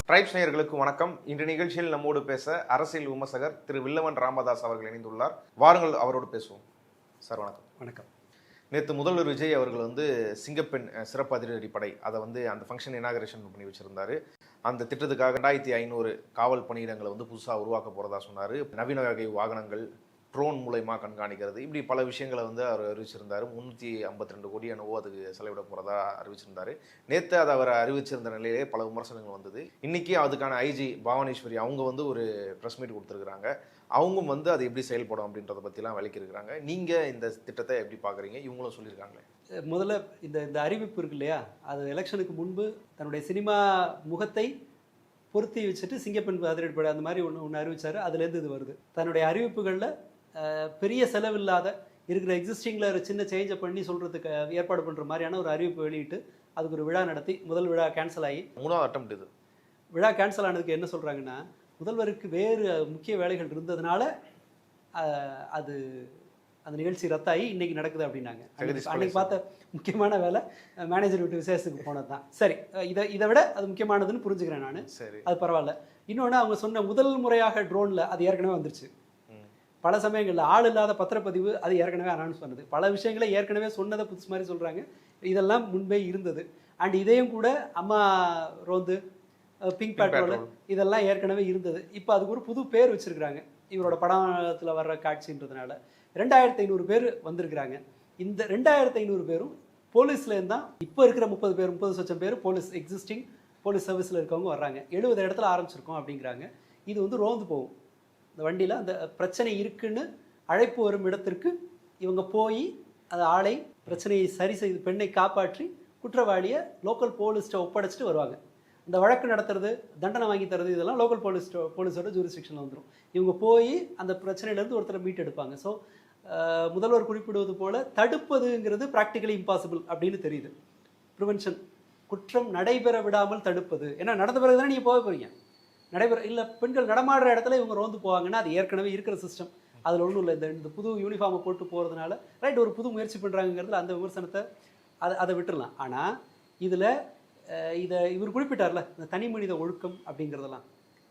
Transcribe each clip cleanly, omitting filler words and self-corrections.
Tribes நேயர்களுக்கு வணக்கம். இன்று நிகழ்ச்சியில் நம்மோடு பேச அரசியல் விமர்சகர் திரு வில்லவன் ராமதாஸ் அவர்கள் இணைந்துள்ளார். வாருங்கள் அவரோடு பேசுவோம். சார் வணக்கம். வணக்கம். நேற்று முதல்வர் விஜய் அவர்கள் சிங்கப்பெண் சிறப்பு அதிரடிப்படை அதை அந்த ஃபங்க்ஷன் இனாகரேஷன் பண்ணி வச்சிருந்தாரு. அந்த திட்டத்துக்காக 2500 காவல் பணியிடங்களை புதுசாக உருவாக்க போகிறதா சொன்னார். நவீன வகை வாகனங்கள், ட்ரோன் மூலயமா கண்காணிக்கிறது, இப்படி பல விஷயங்களை அவர் அறிவிச்சிருந்தார். 352 கோடி என்னவோ அதுக்கு செலவிட போகிறதா அறிவிச்சிருந்தார். நேற்று அதை அவர் அறிவிச்சிருந்த நிலையிலே பல விமர்சனங்கள் வந்தது. இன்றைக்கி அதுக்கான ஐஜி பாவனேஸ்வரி அவங்க ஒரு ப்ரெஸ் மீட் கொடுத்துருக்குறாங்க. அவங்க அது எப்படி செயல்படும் அப்படின்றத பற்றிலாம் விளக்கியிருக்கிறாங்க. நீங்கள் இந்த திட்டத்தை எப்படி பார்க்குறீங்க? இவங்களும் சொல்லியிருக்காங்களே. முதல்ல இந்த அறிவிப்பு இருக்கு இல்லையா, அது எலெக்ஷனுக்கு முன்பு தன்னுடைய சினிமா முகத்தை பொருத்தி வச்சுட்டு சிங்கப்பெண் அதிரடிப்படை அந்த மாதிரி ஒன்று அறிவிச்சார். அதுலேருந்து இது வருது. தன்னுடைய அறிவிப்புகளில் பெரிய செலவில்லாத இருக்கிற எக்ஸிஸ்டிங்கில் சின்ன சேஞ்சை பண்ணி சொல்கிறதுக்கு ஏற்பாடு பண்ணுற மாதிரியான ஒரு அறிவிப்பு வெளியிட்டு அதுக்கு ஒரு விழா நடத்தி முதல் விழா கேன்சல் ஆகி 3வது அட்டம் இது. விழா கேன்சல் ஆனதுக்கு என்ன சொல்கிறாங்கன்னா, முதல்வருக்கு வேறு முக்கிய வேலைகள் இருந்ததுனால அது அந்த நிகழ்ச்சி ரத்தாகி இன்றைக்கி நடக்குது அப்படின்னாங்க. அன்றைக்கி பார்த்த முக்கியமான வேலை மேனேஜர் வீட்டு விசேஷத்துக்கு போனது தான். சரி, இதை விட அது முக்கியமானதுன்னு புரிஞ்சுக்கிறேன் நான். சரி, அது பரவாயில்ல. இன்னொன்று, அவங்க சொன்ன முதல் முறையாக ட்ரோனில் அது ஏற்கனவே வந்துருச்சு. பல சமயங்களில் ஆள் இல்லாத பத்திரப்பதிவு அது ஏற்கனவே அனௌன்ஸ் பண்ணுது. பல விஷயங்களை ஏற்கனவே சொன்னதை புதுசு மாதிரி சொல்கிறாங்க. இதெல்லாம் முன்பே இருந்தது. அண்ட் இதையும் கூட அம்மா ரோந்து, பிங்க் பேட்ரோல் இதெல்லாம் ஏற்கனவே இருந்தது. இப்போ அதுக்கு ஒரு புது பேர் வச்சுருக்கிறாங்க. இவரோட படத்தில் வர்ற காட்சின்றதுனால 2500 பேர் வந்திருக்கிறாங்க. இந்த 2500 பேரும் போலீஸ்லேருந்து தான். இப்போ இருக்கிற 30 லட்சம் பேர் போலீஸ் எக்ஸிஸ்டிங் போலீஸ் சர்வீஸில் இருக்கவங்க வர்றாங்க. 70 இடத்துல ஆரம்பிச்சிருக்கோம் அப்படிங்கிறாங்க. இது ரோந்து போகும். இந்த வண்டியில் அந்த பிரச்சனை இருக்குன்னு அழைப்பு வரும் இடத்திற்கு இவங்க போய் அந்த ஆளை பிரச்சனையை சரி செய்து பெண்ணை காப்பாற்றி குற்றவாளியை லோக்கல் போலீஸ்ட்டை ஒப்படைச்சிட்டு வருவாங்க. இந்த வழக்கு நடத்துறது, தண்டனை வாங்கி தரது, இதெல்லாம் லோக்கல் போலீஸோட ஜூரிஸ்டிக்ஷனில் வந்துடும். இவங்க போய் அந்த பிரச்சனையிலேருந்து ஒருத்தரை மீட் எடுப்பாங்க. ஸோ முதல்வர் குறிப்பிடுவது போல் தடுப்பதுங்கிறது ப்ராக்டிக்கலி இம்பாசிபிள் அப்படின்னு தெரியுது. ப்ரிவென்ஷன், குற்றம் நடைபெற விடாமல் தடுப்பது. ஏன்னா நடந்த பிறகு தானே நீங்கள் போக போகிறீங்க. இல்லை, பெண்கள் நடமாடுற இடத்துல இவங்க ரோந்து போவாங்கன்னா அது ஏற்கனவே இருக்கிற சிஸ்டம். அதில் ஒன்றும் இல்லை. இந்த புது யூனிஃபார்மை போட்டு போகிறதுனால ரைட் ஒரு புது முயற்சி பண்ணுறாங்கிறதுல அந்த விமர்சனத்தை அதை விட்டுடலாம். ஆனால் இதை இவர் குறிப்பிட்டார்ல, இந்த தனி மனித ஒழுக்கம் அப்படிங்கிறதெல்லாம்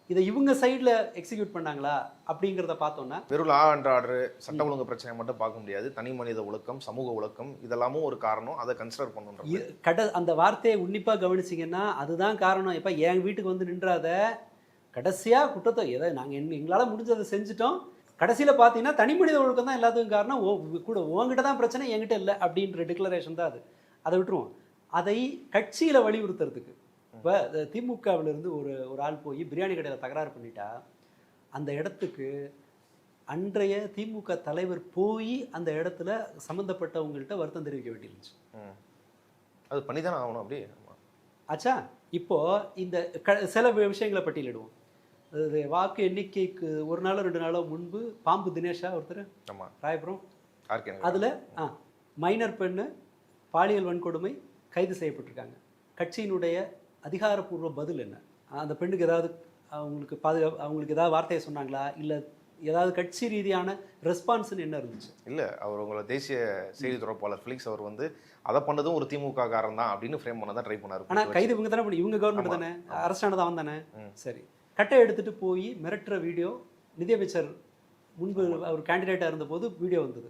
இதை இவங்க சைடில் எக்ஸிக்யூட் பண்ணாங்களா அப்படிங்கிறத பார்த்தோம்னா, வெறும் லா அண்ட் ஆர்டர் சட்ட ஒழுங்கு பிரச்சனை மட்டும் பார்க்க முடியாது. தனி மனித ஒழுக்கம், சமூக ஒழுக்கம் இதெல்லாமும் ஒரு காரணம். அதை கன்சிடர் பண்ணணும். அந்த வார்த்தையை உன்னிப்பாக கவனிச்சிங்கன்னா அதுதான் காரணம். இப்போ என் வீட்டுக்கு நின்றாத, கடைசியாக குற்றத்தை எங்களால் முடிஞ்சதை செஞ்சுட்டோம், கடைசியில் பார்த்தீங்கன்னா தனி மனித ஒழுக்கம் தான் எல்லாத்துக்கும் காரணம், கூட உங்ககிட்ட தான் பிரச்சனை, என்கிட்ட இல்லை அப்படின்ற டிக்ளரேஷன் தான் அது. அதை விட்டுருவோம். அதை கட்சியில் வலியுறுத்துறதுக்கு இப்போ திமுகவிலிருந்து ஒரு ஆள் போய் பிரியாணி கடையில் தகராறு பண்ணிட்டா அந்த இடத்துக்கு அன்றைய திமுக தலைவர் போய் அந்த இடத்துல சம்மந்தப்பட்டவங்கள்ட்ட வருத்தம் தெரிவிக்க வேண்டியிருந்துச்சு. அது பண்ணி தானே ஆகணும். அப்படி ஆச்சா. இப்போது இந்த சில விஷயங்களை பட்டியலிடுவோம். அது வாக்கு எண்ணிக்கைக்கு 1 நாளோ 2 நாளோ முன்பு பாம்பு தினேஷா ஒருத்தர் ராயபுரம், அதில் மைனர் பெண்ணு பாலியல் வன்கொடுமை கைது செய்யப்பட்டிருக்காங்க. கட்சியினுடைய அதிகாரப்பூர்வ பதில் என்ன? அந்த பெண்ணுக்கு ஏதாவது அவங்களுக்கு ஏதாவது வார்த்தையை சொன்னாங்களா, இல்லை ஏதாவது கட்சி ரீதியான ரெஸ்பான்ஸ்ன்னு என்ன இருந்துச்சு? இல்லை, உங்களை தேசிய செய்தி தொடர்பாளர் ஃபிலிக்ஸ் அவர் அதை பண்ணதும் ஒரு திமுக காரன் தான் அப்படின்னு ஃப்ரேம் பண்ண தான் ட்ரை பண்ணார். ஆனால் கைது இவங்க தானே, இவங்க கவர்மெண்ட் தானே, அரெஸ்ட் ஆனது அவன் தானே. சரி, கட்டை எடுத்துகிட்டு போய் மிரட்டுற வீடியோ நிதியமைச்சர் முன்பு அவர் கேண்டிடேட்டாக இருந்தபோது வீடியோ வந்தது.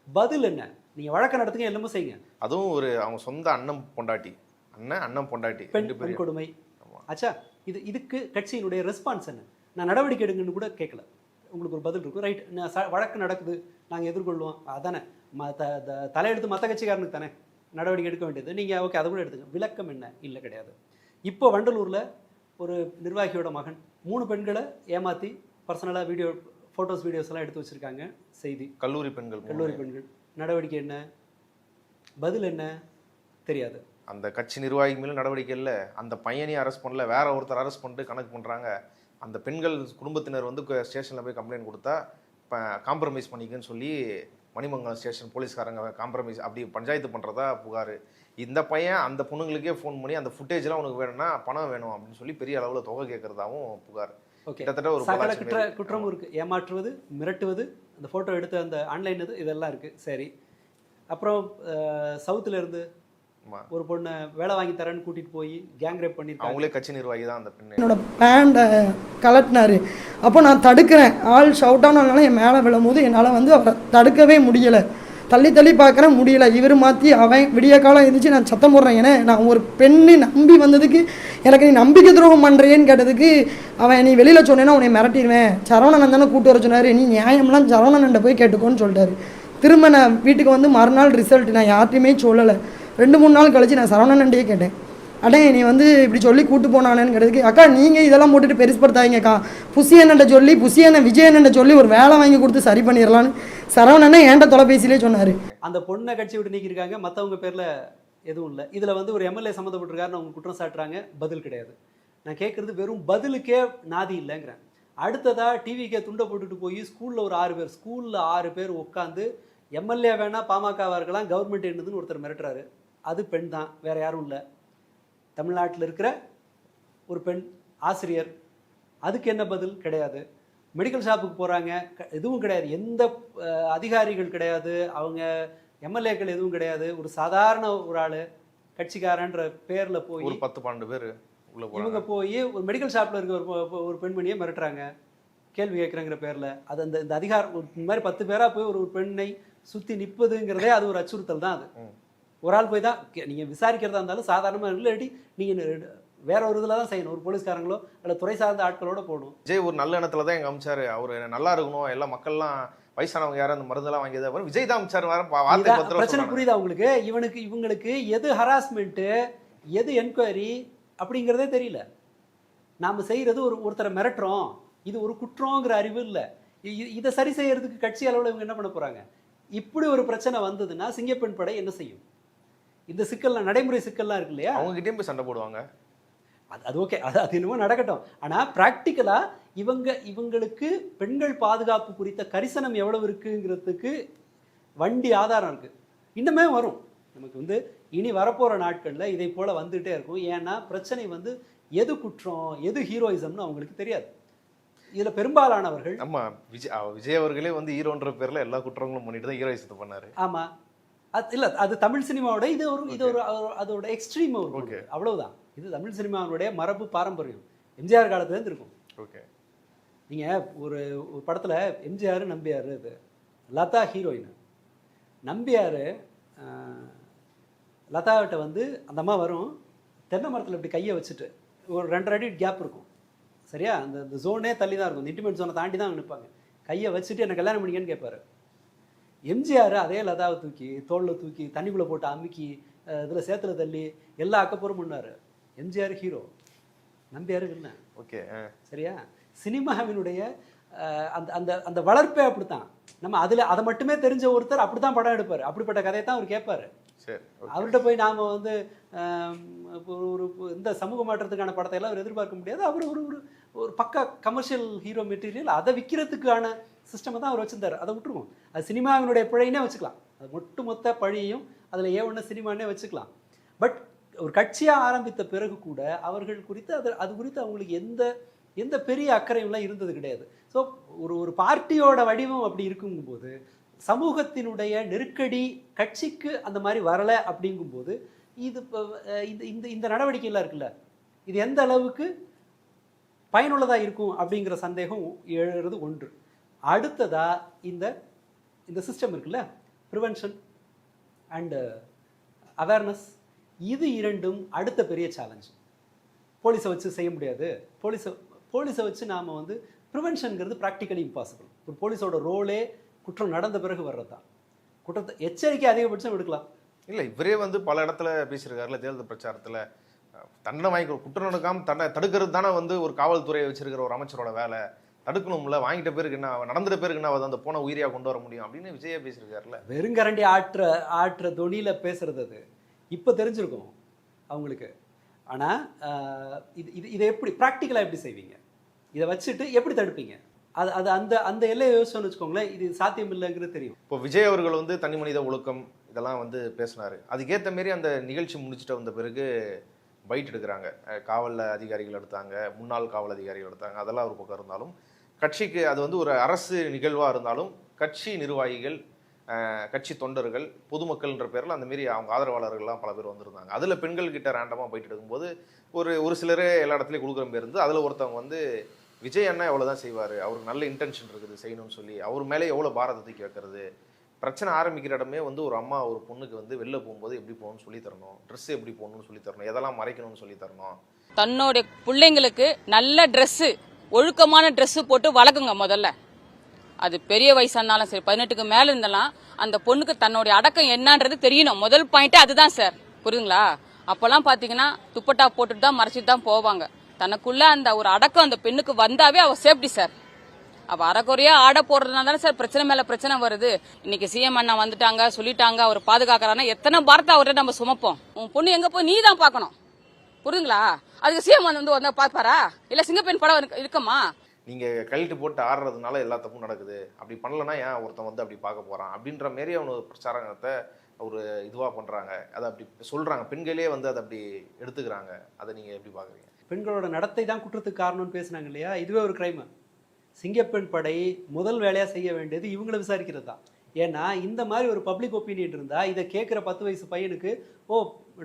பதில் என்ன? நீங்கள் வழக்கு நடத்துங்க, எல்லாமே செய்யுங்க. அதுவும் அவங்க சொந்த அண்ணன் பொண்டாட்டி பெண் கொடுமை ஆச்சா. இதுக்கு கட்சியினுடைய ரெஸ்பான்ஸ் என்ன? நான் நடவடிக்கை எடுங்கன்னு கூட கேட்கல. உங்களுக்கு ஒரு பதில் இருக்கும், ரைட், வழக்கு நடக்குது, நாங்கள் எதிர்கொள்வோம், அதானே தலையெடுத்து மற்ற கட்சிக்காரனுக்கு தானே நடவடிக்கை எடுக்க வேண்டியது. நீங்கள் ஓகே, அதை கூட எடுத்துங்க. விளக்கம் என்ன? இல்லை, கிடையாது. இப்போ வண்டலூரில் ஒரு நிர்வாகியோட மகன் 3 பெண்களை ஏமாற்றி பர்சனலாக வீடியோஸ் எல்லாம் எடுத்து வச்சுருக்காங்க. செய்தி, கல்லூரி பெண்கள். நடவடிக்கை என்ன? பதில் என்ன? தெரியாது. அந்த கட்சி நிர்வாகி மேலும் நடவடிக்கை இல்லை. அந்த பையனையும் அரெஸ்ட் பண்ணல, வேற ஒருத்தர் அரெஸ்ட் பண்ணிட்டு கணக்கு பண்ணுறாங்க. அந்த பெண்கள் குடும்பத்தினர் ஸ்டேஷனில் போய் கம்ப்ளைண்ட் கொடுத்தா காம்ப்ரமைஸ் பண்ணிக்கன்னு சொல்லி மணிமங்கலம் ஸ்டேஷன் போலீஸ்காரங்க காம்ப்ரமைஸ் அப்படி பஞ்சாயத்து பண்ணுறதா புகார். இந்த பையன் அந்த பொண்ணுங்களுக்கே ஃபோன் பண்ணி அந்த ஃபுட்டேஜ்லாம் உனக்கு வேணும்னா பணம் வேணும் அப்படின்னு சொல்லி பெரிய அளவில் தொகை கேட்குறதாவும் புகார். கிட்டத்தட்ட ஒரு குற்றமும் இருக்குது. ஏமாற்றுவது, மிரட்டுவது, அந்த ஃபோட்டோ எடுத்து அந்த ஆன்லைன் இதெல்லாம் இருக்குது. சரி, அப்புறம் சவுத்தில் இருந்து ஒரு பொண்ணை வேலை வாங்கி தரேன்னு கூட்டிட்டு போய் கேங் ரேப் பண்ணிருக்காங்க. அவங்களே கட்சி நிர்வாகி தான் அந்த பெண்ணு. என்னோட பேண்டை கலட்டினாரு. அப்போ நான் தடுக்கிறேன், ஆள் ஷவுட் ஆனாலும் என் மேலே விழும்போது என்னால் வந்து அவரை தடுக்கவே முடியலை. தள்ளி தள்ளி பார்க்குறேன், முடியலை. இவர் மாற்றி அவன் விடிய காலம் எழுந்திரிச்சு நான் சத்தம் போடுறேன். ஏன்னா நான் ஒரு பெண்ணை நம்பி வந்ததுக்கு எனக்கு நீ நம்பிக்கை துரோகம் பண்ணுறேன்னு கேட்டதுக்கு அவன் நீ வெளியில் சொன்னேன்னா உன்னை மிரட்டிடுவேன், சரவணன் தானே கூட்டு வர சொன்னார், நீ நியாயம்லாம் சரவணன்ட்ட போய் கேட்டுக்கோன்னு சொல்லிட்டாரு. திரும்ப நான் வீட்டுக்கு வந்து மறுநாள் ரிசல்ட் நான் யார்ட்டையுமே சொல்லலை. 2-3 நாள் கழிச்சு நான் சரவணன்டையே கேட்டேன், அடே நீ வந்து இப்படி சொல்லி கூட்டு போனானேன்னு கேட்டதுக்கு, அக்கா நீங்கள் இதெல்லாம் போட்டுட்டு பெருசுப்படுத்தாதீங்கக்கா, புசியண்ணன்ட்ட சொல்லி புசியண்ணன் விஜயண்ணன்ட்ட சொல்லி ஒரு வேலை வாங்கி கொடுத்து சரி பண்ணிடலான்னு சரவணனே என்கிட்ட தொலைபேசியிலே சொன்னார். அந்த பொண்ணை கட்சி விட்டு நீக்கியிருக்காங்க, மற்றவங்க பேரில் எதுவும் இல்லை. இதில் வந்து ஒரு எம்எல்ஏ சம்மந்தப்பட்டிருக்காருன்னு அவங்க குற்றம் சாட்டுறாங்க, பதில் கிடையாது. நான் கேட்குறது வெறும் பதிலுக்கே நாதி இல்லைங்கிறேன். அடுத்ததாக டிவிக்கே துண்டை போட்டுட்டு போய் ஸ்கூலில் ஒரு 6 பேர் உட்காந்து எம்எல்ஏ வேணால் பாமகவாக இருக்கலாம், கவர்மெண்ட் என்னதுன்னு ஒருத்தர் மிரட்டுறாரு. அது பெண் தான், வேறு யாரும் இல்லை. தமிழ்நாட்டில் இருக்கிற ஒரு பெண் ஆசிரியர், அதுக்கு என்ன பதில் கிடையாது. மெடிக்கல் ஷாப்புக்கு போகிறாங்க, எதுவும் கிடையாது. எந்த அதிகாரிகள் கிடையாது, அவங்க எம்எல்ஏக்கள் எதுவும் கிடையாது. ஒரு சாதாரண ஒரு ஆள் கட்சிக்காரன்ற பேரில் போய் ஒரு 10-12 பேர் இவங்க போய் ஒரு மெடிக்கல் ஷாப்பில் இருக்க ஒரு பெண்மணியை மிரட்டுறாங்க, கேள்வி கேட்குறங்கிற பேரில். அது இந்த அதிகாரம் இந்த மாதிரி 10 பேராக போய் ஒரு பெண்ணை சுற்றி நிற்பதுங்கிறதே அது ஒரு அச்சுறுத்தல் தான். அது ஒரு ஆள் போய் தான் நீங்கள் விசாரிக்கிறதா இருந்தாலும் சாதாரணமாக இல்லாட்டி நீங்கள் வேற ஒரு இதில் தான் செய்யணும். ஒரு போலீஸ்காரங்களோ அல்ல துறை சார்ந்த ஆட்களோட போகணும். விஜய் ஒரு நல்ல எண்ணத்துல தான் எங்க அமைச்சாரு, அவர் நல்லா இருக்கணும், எல்லா மக்கள்லாம் வயசானவங்க யாரும் அந்த மருந்தெல்லாம் வாங்கியது அப்புறம் விஜய் தான் அமைச்சாரு. பிரச்சனை புரியுதா உங்களுக்கு? இவங்களுக்கு எது ஹராஸ்மெண்ட்டு எது என்கொயரி அப்படிங்கிறதே தெரியல. நாம் செய்கிறது ஒருத்தரை மிரட்டுறோம், இது ஒரு குற்றங்கிற அறிவு இல்லை. இதை சரி செய்யறதுக்கு கட்சி அளவில் இவங்க என்ன பண்ண போகிறாங்க? இப்படி ஒரு பிரச்சனை வந்ததுன்னா சிங்கப்பெண் படை என்ன செய்யும்? இந்த சிக்கல்லாம் நடைமுறை சிக்கல்லாம் இருக்கு இல்லையா, அவங்க கிட்டேயும் போய் சண்டை போடுவாங்க. அது ஓகே, அது என்னமோ நடக்கட்டும். ஆனால் ப்ராக்டிக்கலாக இவங்களுக்கு பெண்கள் பாதுகாப்பு குறித்த கரிசனம் எவ்வளவு இருக்குங்கிறதுக்கு வண்டி ஆதாரம் இருக்குது. இன்னுமே வரும். நமக்கு வந்து இனி வரப்போகிற நாட்களில் இதை போல் வந்துகிட்டே இருக்கும். ஏன்னா பிரச்சனை வந்து எது குற்றம் எது ஹீரோயிசம்னு அவங்களுக்கு தெரியாது. இதில் பெரும்பாலானவர்கள் விஜய் அவர்களே வந்து ஹீரோன்ற பேரில் எல்லா குற்றங்களும் பண்ணிட்டு தான் ஹீரோயிசத்தை பண்ணாரு. ஆமாம், அது இல்லை, அது தமிழ் சினிமாவோட இது ஒரு அதோட எக்ஸ்ட்ரீம் ஒரு அவ்வளவுதான். இது தமிழ் சினிமாவுடைய மரபு பாரம்பரியம் எம்ஜிஆர் காலத்துலேருந்து இருக்கும். ஓகே, நீங்கள் ஒரு படத்தில் எம்ஜிஆர் நம்பியார், இது லதா ஹீரோயின். நம்பியார் லதாவிட்ட வந்து அந்த அம்மா வரும், தென்னை மரத்தில் இப்படி கையை வச்சுட்டு ஒரு 2.5 அடி கேப் இருக்கும் சரியா, அந்த ஜோனே தள்ளி தான் இருக்கும், இந்த இன்டிமேட் ஜோனை தாண்டி தான் நிற்பாங்க. கையை வச்சுட்டு என்ன கல்யாணம் பண்ணிங்கன்னு கேட்பாரு. எம்ஜிஆர் அதே லதாவை தூக்கி தோளில் தூக்கி தண்ணிக்குள்ளே போட்டு அமுக்கி இதில் சேத்துல தள்ளி எல்லா அக்கப்புறம் பண்ணார். MGR hero, Nambiar villain. Okay சரியா, சினிமாவினுடைய அந்த அந்த அந்த வளர்ப்பே அப்படித்தான். நம்ம அதை மட்டுமே தெரிஞ்ச ஒருத்தர் அப்படி தான் படம் எடுப்பார், அப்படிப்பட்ட கதையை தான் அவர் கேட்பார். அவர்கிட்ட போய் நாம் வந்து ஒரு இந்த சமூக மாற்றத்துக்கான படத்தை எல்லாம் அவர் எதிர்பார்க்க முடியாது. அவர் ஒரு பக்கா கமர்ஷியல் ஹீரோ மெட்டீரியல், அதை விற்கிறதுக்கான சிஸ்டமை தான் அவர் வச்சுருந்தார். அதை விட்டுருவோம், அது சினிமாவினுடைய பிழைன்னே வச்சுக்கலாம். அது மொத்த பழியும் அதில் ஒன்று சினிமானே வச்சுக்கலாம். பட் ஒரு கட்சியாக ஆரம்பித்த பிறகு கூட அவர்கள் குறித்து அது குறித்து அவங்களுக்கு எந்த பெரிய அக்கறையும்லாம் இருந்தது கிடையாது. ஸோ ஒரு பார்ட்டியோட வடிவம் அப்படி இருக்குங்கும்போது, சமூகத்தினுடைய நெருக்கடி கட்சிக்கு அந்த மாதிரி வரலை அப்படிங்கும்போது இது இந்த நடவடிக்கையெல்லாம் இருக்குல்ல, இது எந்த அளவுக்கு பயனுள்ளதாக இருக்கும் அப்படிங்கிற சந்தேகம் எழுறது ஒன்று. அடுத்ததா இந்த சிஸ்டம் இருக்குல்ல, ப்ரிவென்ஷன் அண்ட் அவேர்னஸ், இது இரண்டும் அடுத்த பெரிய சேலஞ்ச். போலீஸை வச்சு செய்ய முடியாது. போலீஸை வச்சு நாம் வந்து ப்ரிவென்ஷனுங்கிறது ப்ராக்டிக்கலி இம்பாசிபிள். ஒரு போலீஸோட ரோலே குற்றம் நடந்த பிறகு வர்றது தான். குற்றத்தை எச்சரிக்கை அதிகபட்சம் எடுக்கலாம். இல்லை, இவரே வந்து பல இடத்துல பேசியிருக்காருல தேர்தல் பிரச்சாரத்தில், தண்டனை வாங்கி குற்றம் நடக்காமல் தடுக்கிறது தானே வந்து ஒரு காவல்துறையை வச்சிருக்கிற ஒரு அமைச்சரோட வேலை. தடுக்கணும்ல, வாங்கிட்ட பேருக்கு என்ன, நடந்துட்ட பேருக்கு என்ன, அந்த போன உயிரியா கொண்டு வர முடியும் அப்படின்னு விஜயா பேசியிருக்காருல. வெறுங்கரண்டி ஆற்ற தொனியில பேசுறது அது இப்போ தெரிஞ்சிருக்கும் அவங்களுக்கு. ஆனால் இதை எப்படி ப்ராக்டிக்கலாக எப்படி செய்வீங்க? இதை வச்சுட்டு எப்படி தடுப்பீங்க? அது அந்த எல்லையை யோசிச்சோன்னு வச்சுக்கோங்களேன், இது சாத்தியம் இல்லைங்கிறது தெரியும். இப்போ விஜய் அவர்கள் வந்து தனி மனித ஒழுக்கம் இதெல்லாம் வந்து பேசினாரு. அதுக்கேற்ற மாரி அந்த நிகழ்ச்சி முடிச்சுட்டு வந்த பிறகு பைட் எடுக்கிறாங்க. காவல் அதிகாரிகள் எடுத்தாங்க, முன்னாள் காவல் அதிகாரிகள் எடுத்தாங்க. அதெல்லாம் ஒரு பக்கம் இருந்தாலும், கட்சிக்கு அது வந்து ஒரு அரசு நிகழ்வாக இருந்தாலும் கட்சி நிர்வாகிகள் கட்சி தொண்டர்கள் பொதுமக்கள்ன்ற பேரில் அந்த மாரி அவங்க ஆதரவாளர்கள்லாம் பல பேர் வந்திருந்தாங்க. அதில் பெண்கள் கிட்ட ரேண்டமாக போயிட்டு இருக்கும்போது ஒரு சிலரே எல்லா இடத்துலையும் கொடுக்குற மாரி இருந்து அதில் ஒருத்தவங்க வந்து விஜய் அண்ணா எவ்வளோ தான் செய்வார், அவருக்கு நல்ல இன்டென்ஷன் இருக்குது செய்யணும்னு சொல்லி அவர் மேலே எவ்வளோ பாரத்தை தூக்கி வைக்கிறது, பிரச்சனை ஆரம்பிக்கிற இடமே வந்து ஒரு அம்மா ஒரு பொண்ணுக்கு வந்து வெளில போகும்போது எப்படி போகணும்னு சொல்லி தரணும், ட்ரெஸ் எப்படி போகணும்னு சொல்லி தரணும், எதெல்லாம் மறைக்கணும்னு சொல்லி தரணும். தன்னுடைய பிள்ளைங்களுக்கு நல்ல ட்ரெஸ்ஸு, ஒழுக்கமான ட்ரெஸ்ஸு போட்டு வளர்க்குங்க முதல்ல. அது பெரிய வயசா இருந்தாலும் சரி, 18க்கு மேல இருந்தாலும் அந்த பொண்ணுக்கு தன்னுடைய அடக்கம் என்னன்றது தெரியணும். முதல் பாயிண்ட் அதுதான் சார், புரியுதுங்களா? அப்பெல்லாம் பாத்தீங்கன்னா துப்பட்டா போட்டுட்டு தான் மறைச்சிட்டு தான் போவாங்க. தனக்குள்ள அந்த ஒரு அடக்கம் அந்த பெண்ணுக்கு வந்தாவே அவ சேஃப்டி சார். அவ அறக்குறையா ஆடை போடுறதுனால தானே சார் பிரச்சனை மேல பிரச்சனை வருது. இன்னைக்கு சிஎம் அண்ணா வந்துட்டாங்க, சொல்லிட்டாங்க, அவர் பாதுகாக்கிறான்னா எத்தனை பாரத்தை அவர்கிட்ட நம்ம சுமப்போம். உன் பொண்ணு எங்க போய் நீ தான் பாக்கணும், புரியுதுங்களா? அதுக்கு சிஎம் வந்து பாப்பாரா? இல்ல சிங்கப்பெண் படம் இருக்குமா? நீங்கள் கழட்டு போட்டு ஆடுறதுனால எல்லா தப்பும் நடக்குது, அப்படி பண்ணலன்னா ஏன் ஒருத்தன் வந்து அப்படி பார்க்க போகிறான் அப்படின்ற மாரி அவனு பிரச்சாரத்தை ஒரு இதுவாக பண்ணுறாங்க. அதை அப்படி சொல்கிறாங்க, பெண்களே வந்து அதை அப்படி எடுத்துக்கிறாங்க. அதை நீங்கள் எப்படி பார்க்குறீங்க? பெண்களோட நடத்தை தான் குற்றத்துக்கு காரணம்னு பேசுனாங்க இல்லையா? இதுவே ஒரு கிரைம். சிங்கப்பெண் படை முதல் வேலையாக செய்ய வேண்டியது இவங்களை விசாரிக்கிறது தான். ஏன்னா இந்த மாதிரி ஒரு பப்ளிக் ஒப்பீனியன் இருந்தால் இதை கேட்குற 10 வயசு பையனுக்கு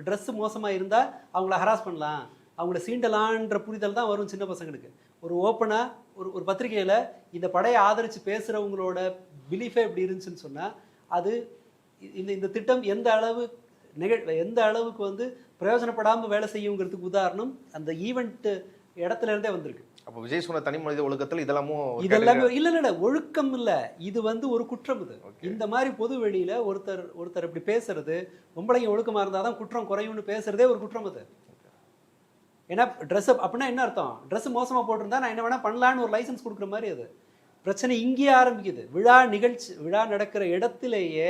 ட்ரெஸ்ஸு மோசமாக இருந்தால் அவங்கள ஹராஸ் பண்ணலாம், அவங்கள சீண்டலான்ற புரிதல் தான் வரும் சின்ன பசங்களுக்கு. ஒரு ஓப்பனாக ஒரு பத்திரிகையில் இந்த படையை ஆதரித்து பேசுகிறவங்களோட பிலீஃபே எப்படி இருந்துச்சுன்னு சொன்னால் அது இந்த திட்டம் எந்த அளவுக்கு வந்து பிரயோஜனப்படாமல் வேலை செய்யுங்கிறதுக்கு உதாரணம் அந்த ஈவெண்ட் இடத்துல இருந்தே வந்திருக்கு. அப்போ விஜய் சொன்ன தனி மனித ஒழுக்கத்தில் இதெல்லாமே இல்லை ஒழுக்கம் இல்லை, இது வந்து ஒரு குற்றம். இது இந்த மாதிரி பொது வெளியில ஒருத்தர் இப்படி பேசுறது, பொம்பளைங்க ஒழுக்கமாக இருந்தால் தான் குற்றம் குறையும்னு பேசுறதே ஒரு குற்றம். அது ஏன்னா ட்ரெஸ் அப்படின்னா என்ன அர்த்தம்? ட்ரெஸ் மோசமாக போட்டிருந்தா நான் என்ன வேணா பண்ணலான்னு ஒரு லைசன்ஸ் கொடுக்குற மாதிரி. அது பிரச்சனை இங்கேயே ஆரம்பிக்குது. விழா நடக்கிற இடத்திலேயே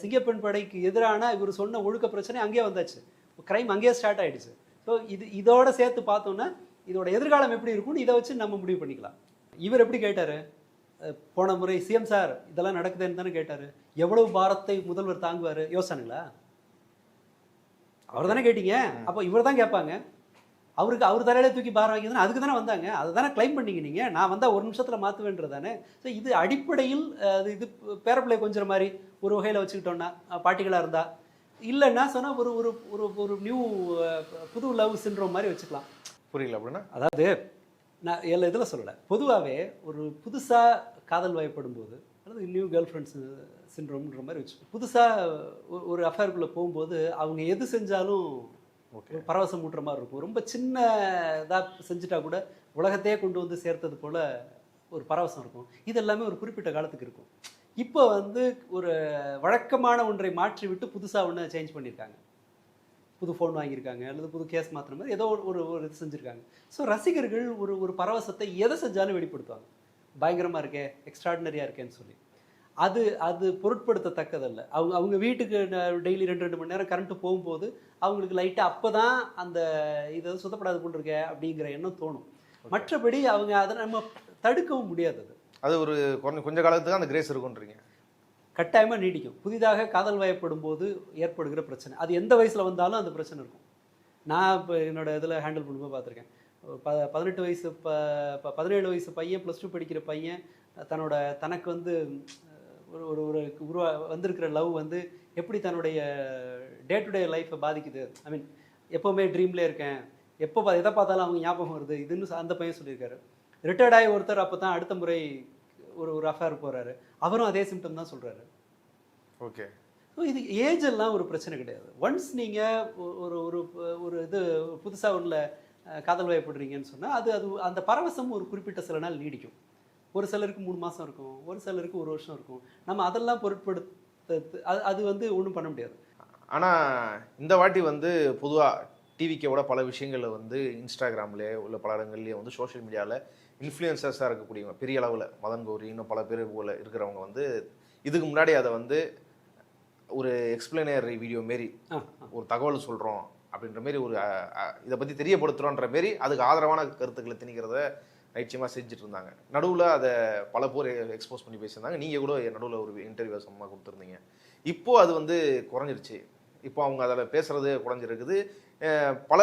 சிங்கப்பெண் படைக்கு எதிரான இவர் சொன்ன ஒழுக்க பிரச்சனை அங்கேயே வந்தாச்சு, கிரைம் அங்கேயே ஸ்டார்ட் ஆயிடுச்சு. ஸோ இதோட சேர்த்து பார்த்தோன்னா இதோட எதிர்காலம் எப்படி இருக்கும்னு இதை வச்சு நம்ம முடிவு பண்ணிக்கலாம். இவர் எப்படி கேட்டாரு போன முறை? சிஎம் சார் இதெல்லாம் நடக்குதுன்னு தானே கேட்டாரு. எவ்வளவு பாரத்தை முதல்வர் தாங்குவார் யோசனைங்களா? அவர் தானே கேட்டீங்க. அப்போ இவர் தான் கேட்பாங்க. அவர் தலையில தூக்கி பாரம் வைக்கிறதுனா அதுக்கு தானே வந்தாங்க, அதை தானே கிளைம் பண்ணீங்க நீங்கள். நான் வந்தால் 1 நிமிஷத்தில் மாற்றுவேன்றது தானே. ஸோ இது அடிப்படையில் இது பேரப்பிள்ளை கொஞ்சம் மாதிரி ஒரு வகையில் வச்சுக்கிட்டோன்னா பாட்டிகளாக இருந்தால், இல்லைன்னா சொன்னால் ஒரு நியூ புது லவ் சிண்ட்ரோம் மாதிரி வச்சுக்கலாம். புரியல அப்படின்னா? அதாவது நான் எல்லா இதில் சொல்லலை, பொதுவாகவே ஒரு புதுசாக காதல் வயப்படும் போது அல்லது நியூ கேர்ள் ஃப்ரெண்ட்ஸ் சிண்ட்ரோம்ன்ற மாதிரி வச்சு புதுசாக ஒரு அஃபேருக்குள்ளே போகும்போது அவங்க எது செஞ்சாலும் பரவசம் ஊட்டுற மாதிரி இருக்கும். ரொம்ப சின்ன இதாக செஞ்சுட்டா கூட உலகத்தையே கொண்டு வந்து சேர்த்தது போல் ஒரு பரவசம் இருக்கும். இது எல்லாமே ஒரு குறிப்பிட்ட காலத்துக்கு இருக்கும். இப்போ வந்து ஒரு வழக்கமான ஒன்றை மாற்றி விட்டு புதுசாக ஒன்று சேஞ்ச் பண்ணியிருக்காங்க. புது ஃபோன் வாங்கியிருக்காங்க அல்லது புது கேஸ் மாற்றுற மாதிரி ஏதோ ஒரு இது செஞ்சுருக்காங்க. ஸோ ரசிகர்கள் ஒரு பரவசத்தை எதை செஞ்சாலும் வெளிப்படுத்துவாங்க. பயங்கரமாக இருக்கே, எக்ஸ்ட்ராடினரியாக இருக்கேன்னு சொல்லி. அது பொருட்படுத்தத்தக்கதல்ல. அவங்க வீட்டுக்கு டெய்லி 2 மணி நேரம் கரண்ட்டு போகும்போது அவங்களுக்கு லைட்டாக அப்போ தான் அந்த இதை சுத்தப்படாது போட்டிருக்க அப்படிங்கிற எண்ணம் தோணும். மற்றபடி அவங்க அதை நம்ம தடுக்கவும் முடியாது. அது ஒரு கொஞ்ச காலத்துக்கு அந்த கிரேஸ் இருக்குன்றீங்க. கட்டாயமாக நீடிக்கும். புதிதாக காதல் வயப்படும் போது ஏற்படுகிற பிரச்சனை அது எந்த வயசில் வந்தாலும் அந்த பிரச்சனை இருக்கும். நான் இப்போ என்னோட இதில் ஹேண்டில் பண்ணும்போது பார்த்துருக்கேன். 18 வயசு 17 வயசு பையன், +2 படிக்கிற பையன் தனக்கு வந்து ஒரு வந்திருக்கிற லவ் வந்து எப்படி தன்னுடைய டே டு டே லைஃப்பை பாதிக்குது. ஐ மீன் எப்போவுமே ட்ரீம்லேயே இருக்கேன், எதை பார்த்தாலும் அவங்க ஞாபகம் வருது, இதுன்னு அந்த பையன் சொல்லியிருக்காரு. ரிட்டையர்ட் ஆகி ஒருத்தர் அப்போ தான் அடுத்த முறை ஒரு அஃபேர் போகிறாரு, அவரும் அதே சிம்டம் தான் சொல்கிறாரு. ஓகே. ஸோ இது ஏஜ் எல்லாம் ஒரு பிரச்சனை கிடையாது. ஒன்ஸ் நீங்கள் ஒரு இது புதுசாக உள்ள காதல் வயப்படுறீங்கன்னு சொன்னால் அது அந்த பரவசம் ஒரு குறிப்பிட்ட சில நாள் நீடிக்கும். ஒரு சிலருக்கு 3 மாதம் இருக்கும், ஒரு சிலருக்கு 1 வருஷம் இருக்கும். நம்ம அதெல்லாம் பொருட்படுத்த அது வந்து ஒன்றும் பண்ண முடியாது. ஆனால் இந்த வாட்டி வந்து பொதுவாக டிவிக்கோட பல விஷயங்களை வந்து இன்ஸ்டாகிராம்லேயே உள்ள பல இடங்கள்லேயே வந்து சோஷியல் மீடியாவில் இன்ஃப்ளூயன்சர்ஸாக இருக்கக்கூடியவங்க பெரிய அளவில் மதன் கௌரி இன்னும் பல பேர் போல் இருக்கிறவங்க வந்து இதுக்கு முன்னாடி அதை வந்து ஒரு எக்ஸ்பிளைனரி வீடியோ மாரி ஒரு தகவல் சொல்கிறோம் அப்படின்ற மாரி இதை பற்றி தெரியப்படுத்துகிறோன்ற மாரி அதுக்கு ஆதரவான கருத்துக்களை திணிக்கிறத நிச்சயமாக செஞ்சுட்டு இருந்தாங்க. நடுவில் அதை பல பேர் எக்ஸ்போஸ் பண்ணி பேசியிருந்தாங்க. நீங்கள் கூட நடுவில் ஒரு இன்டர்வியூ சம்மந்தமாக கொடுத்துருந்தீங்க. இப்போது அது வந்து குறைஞ்சிருச்சு. இப்போ அவங்க அதில் பேசுகிறது குறைஞ்சிருக்குது. பல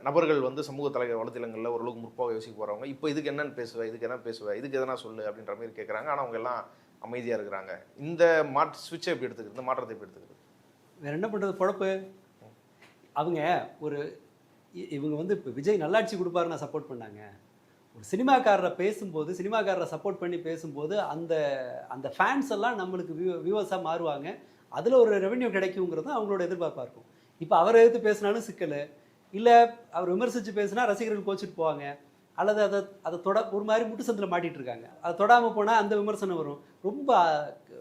நபர்கள் வந்து சமூக வலைத்தளங்களில் ஓரளவுக்கு முற்போக யோசிக்க போகிறவங்க இப்போ இதுக்கு என்னென்னு பேசுவேன், இதுக்கு என்ன பேசுவேன், இதுக்கு எதனா சொல்லு அப்படின்ற மாதிரி கேட்குறாங்க. ஆனால் அவங்க எல்லாம் அமைதியாக இருக்கிறாங்க. இந்த ஸ்விட்சை எப்படி எடுத்துக்கிறது, இந்த மாற்றத்தை எப்படி எடுத்துக்கிறது? வேற என்ன பண்ணுறது, பொழப்பு. அவங்க ஒரு இவங்க வந்து இப்போ விஜய் நல்லாட்சி கொடுப்பாரு நான் சப்போர்ட் பண்ணாங்க. ஒரு சினிமாக்காரரை பேசும்போது, சினிமாக்காரரை சப்போர்ட் பண்ணி பேசும்போது அந்த அந்த ஃபேன்ஸ் எல்லாம் நம்மளுக்கு வியூவர்ஸாக மாறுவாங்க, அதில் ஒரு ரெவென்யூ கிடைக்குங்கிறது அவங்களோட எதிர்பார்ப்பாக இருக்கும். இப்போ அவரை எதிர்த்து பேசினாலும் சிக்கல் இல்லை, அவர் விமர்சித்து பேசினா ரசிகர்கள் கோச்சிட்டு போவாங்க, அல்லது அதை ஒரு மாதிரி முட்டு சந்தில் மாட்டிகிட்டு இருக்காங்க. அதை தொடாமல் போனால் அந்த விமர்சனம் வரும். ரொம்ப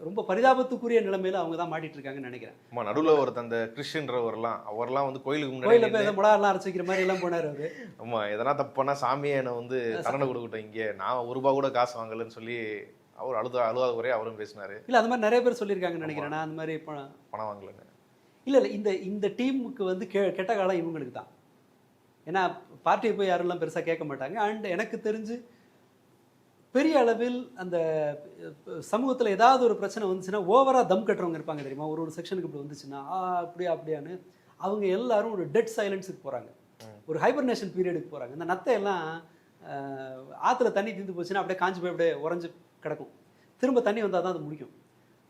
ரொம்ப பரிதாபத்துக்குரிய நிலைமையில அவங்க தான் மாட்டிட்டு இருக்காங்கன்னு நினைக்கிறேன். ஆமா, நடுவில் ஒரு அந்த கிறிஸ்டின்றவர்லாம் அவர்லாம் வந்து கோயிலுக்கு முன்னாடி போய் முடாரெல்லாம் அரைச்சி வைக்கிற மாதிரி எல்லாம் போனார் அவர். ஆமா, எதனா தப்பு பண்ணா சாமியை என்னை வந்து தண்டனை கொடுக்கட்டும், இங்கே நான் ₹1 கூட காசு வாங்கலன்னு சொல்லி அவர் அழுவாத குறைய அவரும் பேசினாரு. இல்லை, அந்த மாதிரி நிறைய பேர் சொல்லியிருக்காங்கன்னு நினைக்கிறேன். நான் அந்த மாதிரி பணம் வாங்கலன்னு. இல்லை இந்த டீமுக்கு வந்து கெட்ட காலம் இவங்களுக்கு தான். ஏன்னா பார்ட்டியை போய் யாரெல்லாம் பெருசாக கேட்க மாட்டாங்க. அண்ட் எனக்கு தெரிஞ்சு பெரிய அளவில் அந்த சமூகத்தில் ஏதாவது ஒரு பிரச்சனை வந்துச்சுன்னா ஓவராக தம் கட்டுறவங்க இருப்பாங்க தெரியுமா, ஒரு செக்ஷனுக்கு இப்படி வந்துச்சுன்னா அப்படியான்னு அவங்க எல்லாரும் ஒரு டெட் சைலன்ஸுக்கு போகிறாங்க, ஒரு ஹைபர்னேஷன் பீரியடுக்கு போகிறாங்க. இந்த நத்தையெல்லாம் ஆற்றுல தண்ணி தீர்ந்து போச்சுன்னா அப்படியே காஞ்சி போய் அப்படியே உறைஞ்சி கிடக்கும், திரும்ப தண்ணி வந்தால் தான் அது முடிக்கும்.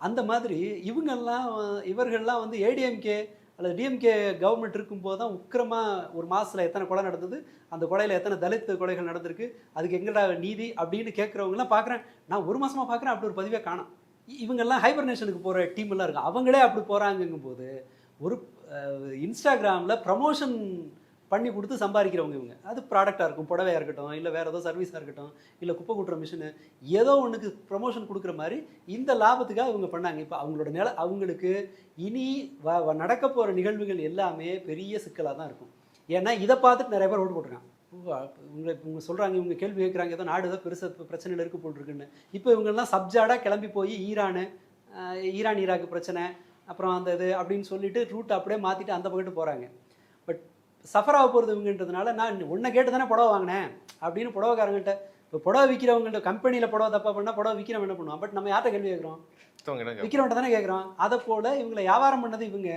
அந்த மாதிரி இவர்கள்லாம் வந்து ஏடிஎம்கே அல்லது டிஎம்கே கவர்மெண்ட் இருக்கும்போது தான் உக்கிரமாக ஒரு மாதத்தில் எத்தனை கொலை நடந்தது, அந்த கொலையில் எத்தனை தலித் கொலைகள் நடந்திருக்கு, அதுக்கு எங்கடா நீதி அப்படின்னு கேட்குறவங்கலாம் பார்க்குறேன். நான் ஒரு மாதமாக பார்க்குறேன், அப்படி ஒரு பதிவே காணோம். இவங்கெல்லாம் ஹைபர்னேஷனுக்கு போகிற டீமெல்லாம் இருக்கும். அவங்களே அப்படி போகிறாங்கங்கும் போது ஒரு இன்ஸ்டாகிராமில் ப்ரமோஷன் பண்ணி கொடுத்து சம்பாதிக்கிறவங்க இவங்க. அது ப்ராடக்டாக இருக்கும், புடவையாக இருக்கட்டும், இல்லை வேறு ஏதோ சர்வீஸாக இருக்கட்டும், இல்லை குப்பை கூட்டுற மிஷினு, ஏதோ ஒன்றுக்கு ப்ரமோஷன் கொடுக்குற மாதிரி இந்த லாபத்துக்காக இவங்க பண்ணாங்க. இப்போ அவங்களோட அவங்களுக்கு இனி நடக்க போகிற நிகழ்வுகள் எல்லாமே பெரிய சிக்கலாக தான் இருக்கும். ஏன்னா இதை பார்த்துட்டு நிறைய பேர் ஓட்டு போட்டிருக்காங்க. இவங்க சொல்கிறாங்க, இவங்க கேள்வி கேட்குறாங்க, ஏதோ நாடு ஏதோ பெருசாக பிரச்சனையில் இருக்க போட்டிருக்குன்னு. இப்போ இவங்கெல்லாம் சப்ஜாடாக கிளம்பி போய் ஈரான் ஈராக்கு பிரச்சனை, அப்புறம் அந்த இது அப்படின்னு சொல்லிட்டு ரூட் அப்படியே மாற்றிட்டு அந்த பக்கத்து போகிறாங்க. பட் சஃபராக போகிறது இவங்கன்றதுனால நான் உன்னை கேட்டு தானே புடவை வாங்கினேன் அப்படின்னு புடவைக்காரங்கள்ட்ட, இப்போ புடவை விற்கிறவங்கள்ட்ட கம்பெனியில் புடவை தப்பாக பண்ணால் புடவை விற்கிறவன் என்ன பண்ணுவான், பட் நம்ம யார்கிட்ட கேள்வி கேட்குறோம், விற்கிறவன்ட்ட தானே கேட்குறோம். அதை போல் இவங்களை வியாபாரம் பண்ணது இவங்க.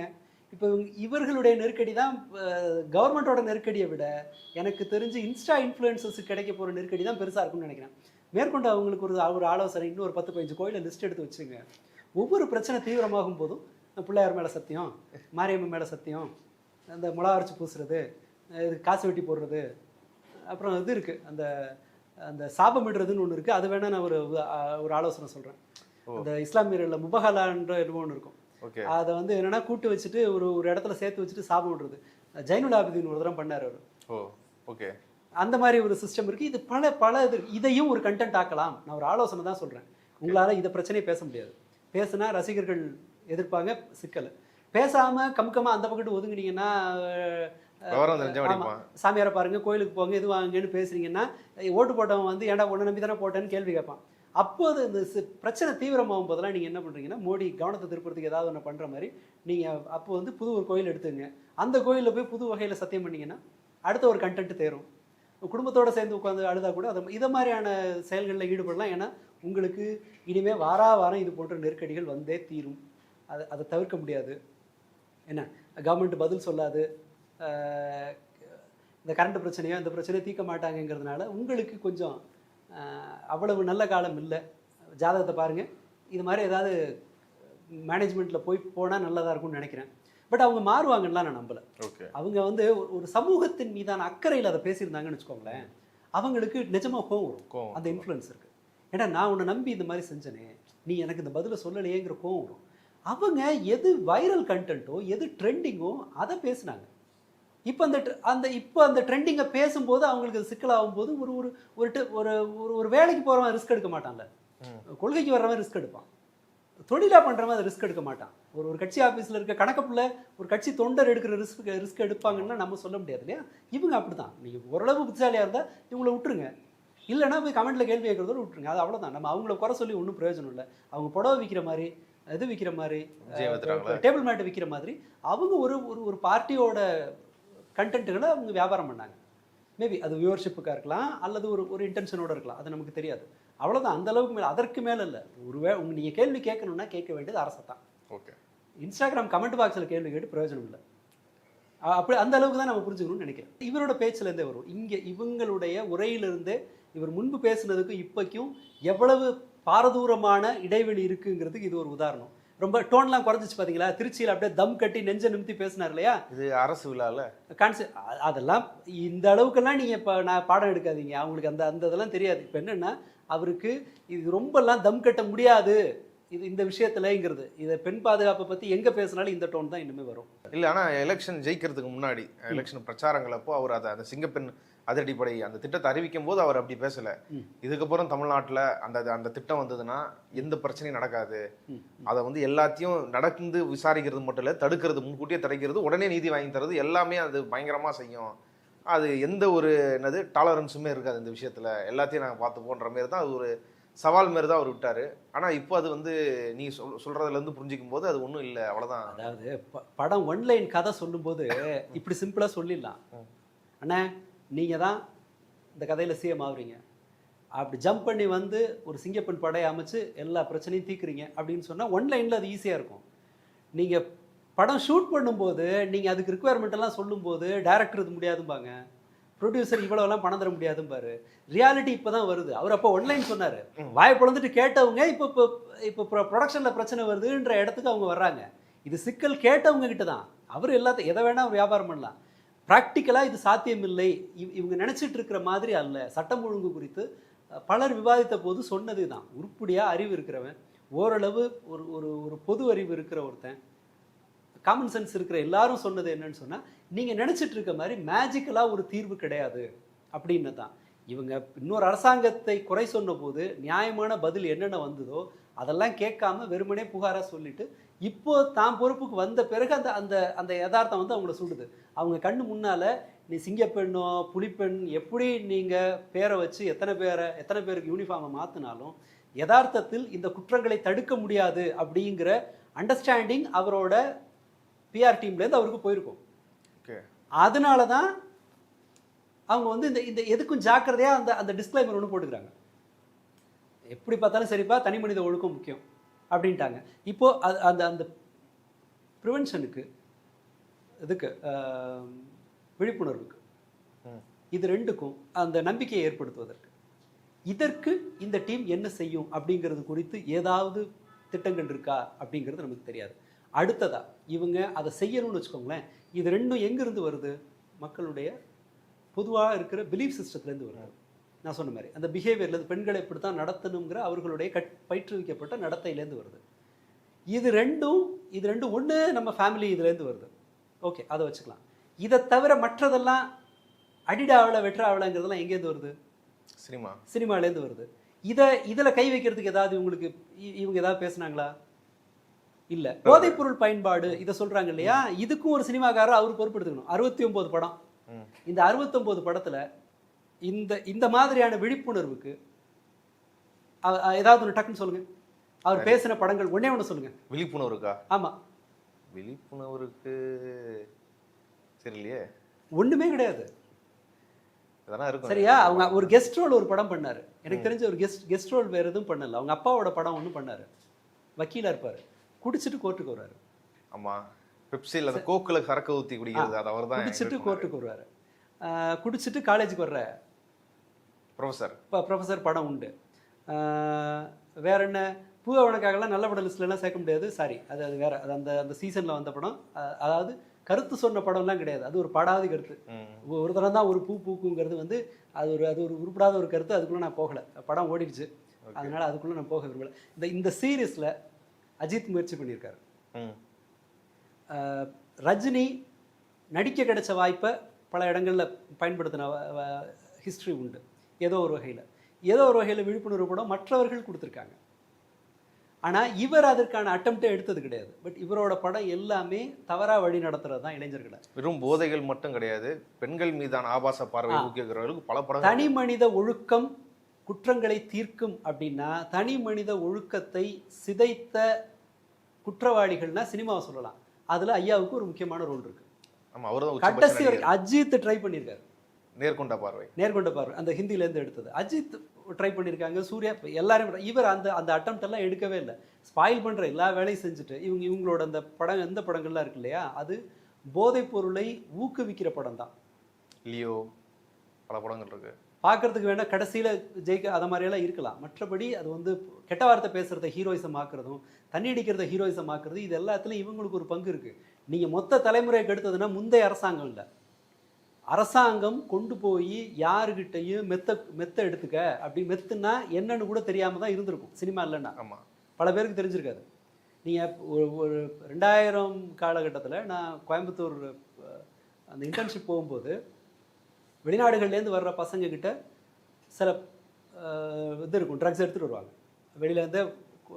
இப்போ இவர்களுடைய நெருக்கடி தான் கவர்மெண்ட்டோட நெருக்கடியை விட எனக்கு தெரிஞ்சு இன்ஸ்டா இன்ஃப்ளூயன்சஸுக்கு கிடைக்க போகிற நெருக்கடி தான் பெருசாக இருக்கும்னு நினைக்கிறேன். மேற்கொண்டு அவங்களுக்கு ஒரு ஆலோசனை, இன்னும் ஒரு 10-15 கோயிலை லிஸ்ட் எடுத்து வச்சுங்க. ஒவ்வொரு பிரச்சனை தீவிரமாகும் போதும் பிள்ளையார் மேலே சத்தியம், மாரியம்மன் மேலே சத்தியம், அந்த மிளகா அரைச்சி பூசுறது, இது காசு வெட்டி போடுறது, அப்புறம் இது இருக்குது அந்த அந்த சாபமிடுறதுன்னு ஒன்று இருக்குது. அது வேணால் நான் ஒரு ஆலோசனை சொல்கிறேன். அந்த இஸ்லாமியர்களில் முபஹலான்ற ஒன்று இருக்கும். அதை வந்து என்னென்னா கூட்டு வச்சுட்டு ஒரு இடத்துல சேர்த்து வச்சுட்டு சாபம் விடுறது. ஜைனுல் ஆபிதீன் ஒரு தரம் பண்ணார் அவர். ஓகே, அந்த மாதிரி ஒரு சிஸ்டம் இருக்குது. இது பல இதையும் ஒரு கண்டென்ட் ஆக்கலாம். நான் ஒரு ஆலோசனை தான் சொல்கிறேன். உங்களால் இதை பிரச்சனையே பேச முடியாது. பேசுனா ரசிகர்கள் எதிர்ப்பாங்க, சிக்கல். பேசாமல் கம்கமாக அந்த பக்கத்து ஒதுங்கினீங்கன்னா, சாமியாரை பாருங்க, கோயிலுக்கு போங்க, எது வாங்குங்கன்னு பேசுறீங்கன்னா ஓட்டு போட்டவன் வந்து ஏன்டா ஒன்று நம்பி தானே போட்டேன்னு கேள்வி கேட்பான். அப்போது இந்த பிரச்சனை தீவிரமாகும் போதெல்லாம் நீங்கள் என்ன பண்ணுறீங்கன்னா, மோடி கவனத்தை திருப்புறதுக்கு ஏதாவது ஒன்று பண்ணுற மாதிரி நீங்கள் அப்போ வந்து புது ஒரு கோயில் எடுத்துங்க. அந்த கோயிலில் போய் புது வகையில் சத்தியம் பண்ணிங்கன்னா அடுத்த ஒரு கண்டென்ட் தேரும். குடும்பத்தோடு சேர்ந்து உட்காந்து அழுதா கூட இதை மாதிரியான செயல்களில் ஈடுபடலாம். ஏன்னா உங்களுக்கு இனிமேல் வாரம் இது போன்ற நெருக்கடிகள் வந்தே தீரும். அதை தவிர்க்க முடியாது. என்ன கவர்மெண்ட் பதில் சொல்லாது, இந்த கரண்ட் பிரச்சனையோ இந்த பிரச்சனையோ தீர்க்க மாட்டாங்கங்கிறதுனால உங்களுக்கு கொஞ்சம் அவ்வளவு நல்ல காலம் இல்லை. ஜாதகத்தை பாருங்கள், இது மாதிரி ஏதாவது மேனேஜ்மெண்ட்டில் போனால் நல்லதாக இருக்கும்னு நினைக்கிறேன். பட் அவங்க மாறுவாங்கலாம் நான் நம்பலை. அவங்க வந்து ஒரு சமூகத்தின் மீதான அக்கறையில் அதை பேசியிருந்தாங்கன்னு வச்சுக்கோங்களேன், அவங்களுக்கு நிஜமாக கோவம் வரும். அந்த இன்ஃப்ளூயன்ஸ் இருக்குது. ஏன்னா நான் உன்னை நம்பி இந்த மாதிரி செஞ்சனே, நீ எனக்கு இந்த பதிலை சொல்லலையேங்கிற கோவம் வரும். அவங்க எது வைரல் கண்டென்ட்டோ எது ட்ரெண்டிங்கோ அதை பேசுனாங்க. இப்போ அந்த ட்ரெண்டிங்கை பேசும்போது அவங்களுக்கு சிக்கலாகும் போது ஒரு வேலைக்கு போகிறவன் ரிஸ்க் எடுக்க மாட்டான்ல, கொள்கைக்கு வர்றவன் ரிஸ்க் எடுப்பான், தொழிலாக பண்ணுறவன் அதை ரிஸ்க் எடுக்க மாட்டான். ஒரு கட்சி ஆஃபீஸில் இருக்க கணக்கப்புல ஒரு கட்சி தொண்டர் எடுக்கிற ரிஸ்க் எடுப்பாங்கன்னா நம்ம சொல்ல முடியாது இல்லையா. இவங்க அப்படி தான். நீங்கள் ஓரளவு புத்திசாலியாக இருந்தால் இவங்களை விட்டுருங்க, இல்லைன்னா போய் கமெண்ட்டில் கேள்வி கேட்குறதோட விட்டுருங்க. அது அவ்வளோதான். நம்ம அவங்கள குறை சொல்லி ஒன்றும் பிரயோஜனம் இல்லை. அவங்க புடவை விற்கிற மாதிரி, இது விற்கிற மாதிரி, டேபிள் மேட்டு விற்கிற மாதிரி அவங்க ஒரு பார்ட்டியோட கண்டென்ட்டுகளை அவங்க வியாபாரம் பண்ணாங்க. மேபி அது வியூவர்ஷிப்புக்காக இருக்கலாம், அல்லது ஒரு இன்டென்ஷனோடு இருக்கலாம், அது நமக்கு தெரியாது. அவ்வளோதான். அந்த அளவுக்கு மேலே, அதற்கு மேலே இல்லை. நீங்கள் கேள்வி கேட்கணுன்னா கேட்க வேண்டியது அரசை தான். ஓகே, இன்ஸ்டாகிராம் கமெண்ட் பாக்ஸில் கேள்வி கேட்டு பிரயோஜனம் இல்லை. அப்படி அந்த அளவுக்கு தான் நம்ம புரிஞ்சுக்கணும்னு நினைக்கிறேன். இவரோட பேச்சிலேருந்தே வரும். இங்கே இவங்களுடைய உரையிலிருந்தே இவர் முன்பு பேசுனதுக்கும் இப்போக்கும் எவ்வளவு பாரதூரமான இடைவெளி இருக்குங்கிறதுக்கு இது ஒரு உதாரணம். ரொம்ப டோன்லாம் குறைஞ்சிச்சு பார்த்தீங்களா? திருச்சியில் அப்படியே தம் கட்டி நெஞ்ச நிமித்தி பேசினார் இல்லையா? இது அரசு விழால அதெல்லாம் இந்த அளவுக்கெல்லாம் நீங்கள் இப்போ நான் பாடம் எடுக்காதீங்க. அவங்களுக்கு அந்த அந்த இதெல்லாம் தெரியாது. இப்போ என்னென்னா அவருக்கு இது ரொம்பலாம் தம் கட்ட முடியாது இது இந்த விஷயத்துலங்கிறது. இதை பெண் பாதுகாப்பை பற்றி எங்கே பேசினாலும் இந்த டோன் தான் இனிமேல் வரும். இல்லை, ஆனால் எலெக்ஷன் ஜெயிக்கிறதுக்கு முன்னாடி எலெக்ஷன் பிரச்சாரங்கள் அப்போ அவர் அந்த சிங்கப்பெண் அதிரடிப்படை அந்த திட்டத்தை அறிவிக்கும் போது அவர் அப்படி பேசல. இதுக்கப்புறம் தமிழ்நாட்டில் அந்த திட்டம் வந்ததுன்னா எந்த பிரச்சனையும் நடக்காது, அதை வந்து எல்லாத்தையும் நடந்து விசாரிக்கிறது மட்டும் இல்லை, தடுக்கிறது, முன்கூட்டியே தடுக்கிறது, உடனே நீதி வாங்கி தரது, எல்லாமே அது பயங்கரமாக செய்யும். அது எந்த ஒரு டாலரன்ஸுமே இருக்காது இந்த விஷயத்தில், எல்லாத்தையும் நாங்கள் பார்த்துப்போன்ற மாரி தான் அது ஒரு சவால் மாரி தான் அவர் விட்டார். ஆனால் இப்போ அது வந்து நீ சொல்கிறதுலேருந்து புரிஞ்சிக்கும் போது அது ஒன்றும் இல்லை, அவ்வளோதான். அதாவது படம் ஒன்லைன் கதை சொல்லும்போது இப்படி சிம்பிளாக சொல்லிடலாம், அண்ணா நீங்கள் தான் இந்த கதையில் சிஎம் ஆகுறீங்க, அப்படி ஜம்ப் பண்ணி வந்து ஒரு சிங்கப்பெண் படையை அமைச்சு எல்லா பிரச்சனையும் தீக்குறீங்க அப்படின்னு சொன்னால் ஒன்லைனில் அது ஈஸியாக இருக்கும். நீங்கள் படம் ஷூட் பண்ணும்போது நீங்கள் அதுக்கு ரிக்குவயர்மெண்ட் எல்லாம் சொல்லும்போது டைரக்டர் இது முடியாதும்பாங்க, ப்ரொடியூசர் இவ்வளோலாம் பணம் தர முடியாதும்பாரு. ரியாலிட்டி இப்போ தான் வருது. அவர் அப்போ ஒன்லைன் சொன்னார், வாய் பொழந்துட்டு கேட்டவங்க இப்போ இப்போ இப்போ ப்ரொடக்ஷனில் பிரச்சனை வருதுன்ற இடத்துக்கு அவங்க வர்றாங்க. இது சிக்கல் கேட்டவங்க கிட்ட தான். அவர் எல்லாத்தையும் எதை வேணால் வியாபாரம் பண்ணலாம். ப்ராக்டிக்கலாக இது சாத்தியமில்லை, இவங்க நினச்சிட்டு இருக்கிற மாதிரி அல்ல. சட்டம் ஒழுங்கு குறித்து பலர் விவாதித்த போது சொன்னது தான், உருப்படியாக அறிவு இருக்கிறவன், ஓரளவு ஒரு ஒரு ஒரு பொது அறிவு இருக்கிற ஒருத்தன், காமன் சென்ஸ் இருக்கிற எல்லாரும் சொன்னது என்னன்னு சொன்னால், நீங்கள் நினச்சிட்டு இருக்க மாதிரி மேஜிக்கலாக ஒரு தீர்வு கிடையாது அப்படின்னு தான். இவங்க இன்னொரு அரசாங்கத்தை குறை சொன்ன போது நியாயமான பதில் என்னென்ன வந்ததோ அதெல்லாம் கேட்காம வெறுமனே புகாராக சொல்லிட்டு இப்போ தான் பொறுப்புக்கு வந்த பிறகு அந்த அந்த அந்த யதார்த்தம் வந்து அவங்கள சுடுது. அவங்க கண்ணு முன்னால் நீ சிங்கப்பெண்ணோ புலிப்பெண் எப்படி நீங்கள் பேரை வச்சு எத்தனை பேருக்கு யூனிஃபார்மை மாற்றினாலும் யதார்த்தத்தில் இந்த குற்றங்களை தடுக்க முடியாது அப்படிங்கிற அண்டர்ஸ்டாண்டிங் அவரோட பிஆர் டீம்லேருந்து அவருக்கு போயிருக்கும். அதனால தான் அவங்க வந்து இந்த இந்த எதுக்கும் ஜாக்கிரதையாக அந்த அந்த டிஸ்க்ளைமர் ஒன்று போட்டுக்கிறாங்க. எப்படி பார்த்தாலும் சரிப்பா, தனி மனித ஒழுக்கம் முக்கியம் அப்படின்ட்டாங்க. இப்போது அது அந்த அந்த ப்ரிவென்ஷனுக்கு இதுக்கு விழிப்புணர்வுக்கு இது ரெண்டுக்கும் அந்த நம்பிக்கையை ஏற்படுத்துவதற்கு இதற்கு இந்த டீம் என்ன செய்யும் அப்படிங்கிறது குறித்து ஏதாவது திட்டங்கள் இருக்கா அப்படிங்கிறது நமக்கு தெரியாது. அடுத்ததா இவங்க அதை செய்யணும்னு வச்சுக்கோங்களேன், இது ரெண்டும் எங்கேருந்து வருது? மக்களுடைய பொதுவாக இருக்கிற பிலீஃப் சிஸ்டத்துலேருந்து வருது. நான் சொன்ன மாதிரி அந்த பிஹேவியர்லேருந்து பெண்களை இப்படி தான் நடத்தணுங்கிற அவர்களுடைய பயிற்றுவிக்கப்பட்ட நடத்தையிலேருந்து வருது. இது ரெண்டும் ஒன்று நம்ம ஃபேமிலி இதுலேருந்து வருது. ஓகே, அதை வச்சுக்கலாம். இதை தவிர மற்றதெல்லாம் அடிடாவில் வெற்றாவிலங்கிறதெல்லாம் எங்கேருந்து வருது? சினிமாலேருந்து வருது. இதில் கை வைக்கிறதுக்கு ஏதாவது இவங்க ஏதாவது பேசுனாங்களா? இல்லை. போதைப்பொருள் பயன்பாடு இதை சொல்கிறாங்க இல்லையா, இதுக்கும் ஒரு சினிமாக்காரர் அவர் பொறுப்பெடுத்துக்கணும். 69 படம். இந்த 69 படத்தில் இந்த மாதிரியான விழிப்புணர்வுக்கு ஏதாவது ஒன்று டக்குன்னு சொல்லுங்க. அவர் பேசின படங்கள் ஒண்ணே சொல்லுங்க. விழிப்புணர்வுக்கா? ஆமா, விழிப்புணர்வுக்கு தெரியலையே, ஒண்ணுமே கிடையாது. சரியா? அவங்க ஒரு கெஸ்ட் ரோல் ஒரு படம் பண்ணாரு, எனக்கு தெரிஞ்ச ஒரு கெஸ்ட் ரோல் வேற எதுவும் பண்ணல. அவங்க அப்பாவோட படம் ஒன்று பண்ணாரு, வக்கீலா இருப்பாரு, குடிச்சிட்டு கோர்ட்டுக்கு வருவாரு. ஆமா, பெப்சில அந்த கோக்குல சரக்கு ஊத்தி குடிக்கிறது, அது அவர்தான். குடிச்சிட்டு கோர்ட்டுக்கு வருவாரு, குடிச்சிட்டு காலேஜுக்கு வர்ற ப்ரொஃபஸர் படம் உண்டு. வேற என்ன, பூவவனுக்காகலாம் நல்ல படம் லிஸ்ட்லாம் சேர்க்க முடியாது, சாரி, அது வேற. அது அந்த அந்த சீசன்ல வந்த படம். அதாவது கருத்து சொன்ன படம்லாம் கிடையாது, அது ஒரு பாடாதி கருத்து. ஒரு தரம் தான் ஒரு பூ பூக்குங்கிறது வந்து அது ஒரு உருப்படாத ஒரு கருத்து. அதுக்குள்ள நான் போகலை, படம் ஓடிடுச்சு, அதனால அதுக்குள்ள நான் போக விரும்பல. இந்த சீரீஸ்ல அஜித் முயற்சி பண்ணியிருக்காரு. ரஜினி நடிக்க கிடைச்ச வாய்ப்பை பல இடங்களில் பயன்படுத்தின ஹிஸ்ட்ரி உண்டு. ஏதோ ஒரு வகையில் விழிப்புணர்வு படம் மற்றவர்கள் கொடுத்துருக்காங்க. ஆனால் இவர் அதற்கான அட்டம்ப்டே எடுத்தது கிடையாது. பட் இவரோட படம் எல்லாமே தவறாக வழி நடத்துறது தான் இளைஞர்களை. வெறும் போதைகள் மட்டும் கிடையாது, பெண்கள் மீதான ஆபாச பார்வை ஊக்குவிக்கிறவர்களுக்கு பல படம். தனி மனித ஒழுக்கம் குற்றங்களை தீர்க்கும் அப்படின்னா, தனி மனித ஒழுக்கத்தை சிதைத்த குற்றவாளிகள்னா சினிமாவை சொல்லலாம். அதில் ஐயாவுக்கு ஒரு முக்கியமான ரோல் இருக்கு. கடைசி வரைக்கும் அஜித் ட்ரை பண்ணியிருக்காரு. நேர்கொண்ட பார்வை அந்த ஹிந்திலேருந்து எடுத்தது அஜித் ட்ரை பண்ணியிருக்காங்க, சூர்யா, எல்லாரும். இவர் அந்த அந்த அட்டம்ப்ட் எல்லாம் எடுக்கவே இல்லை. ஸ்பாயில் பண்ணுற எல்லா வேலையும் செஞ்சுட்டு இவங்களோட அந்த படம், எந்த படங்கள்லாம் இருக்கு இல்லையா, அது போதைப் பொருளை ஊக்குவிக்கிற படம் தான். லியோ, பல படங்கள் இருக்கு. பார்க்கறதுக்கு வேணா கடைசியில் ஜெயிக்க அதை மாதிரியெல்லாம் இருக்கலாம். மற்றபடி அது வந்து கெட்ட வார்த்தை பேசுகிறத ஹீரோயிசம் ஆக்குறதும், தண்ணி அடிக்கிறத ஹீரோயிசம் ஆக்குறது, இது எல்லாத்துலேயும் இவங்களுக்கு ஒரு பங்கு இருக்குது. நீங்கள் மொத்த தலைமுறையை கெடுத்ததுன்னா முந்தைய அரசாங்கம் இல்லை, அரசாங்கம் கொண்டு போய் யாருக்கிட்டையும் மெத்த எடுத்துக்க அப்படி மெத்துனா என்னன்னு கூட தெரியாமல் தான் இருந்திருக்கும் சினிமா இல்லைன்னா. ஆமாம், பல பேருக்கு தெரிஞ்சிருக்காது. நீங்கள் ஒரு 2000 காலகட்டத்தில் நான் கோயம்புத்தூர் அந்த இன்டர்ன்ஷிப் போகும்போது வெளிநாடுகள்லேருந்து வர்ற பசங்கக்கிட்ட சில இது இருக்கும், ட்ரக்ஸ் எடுத்துகிட்டு வருவாங்க, வெளியிலேருந்தே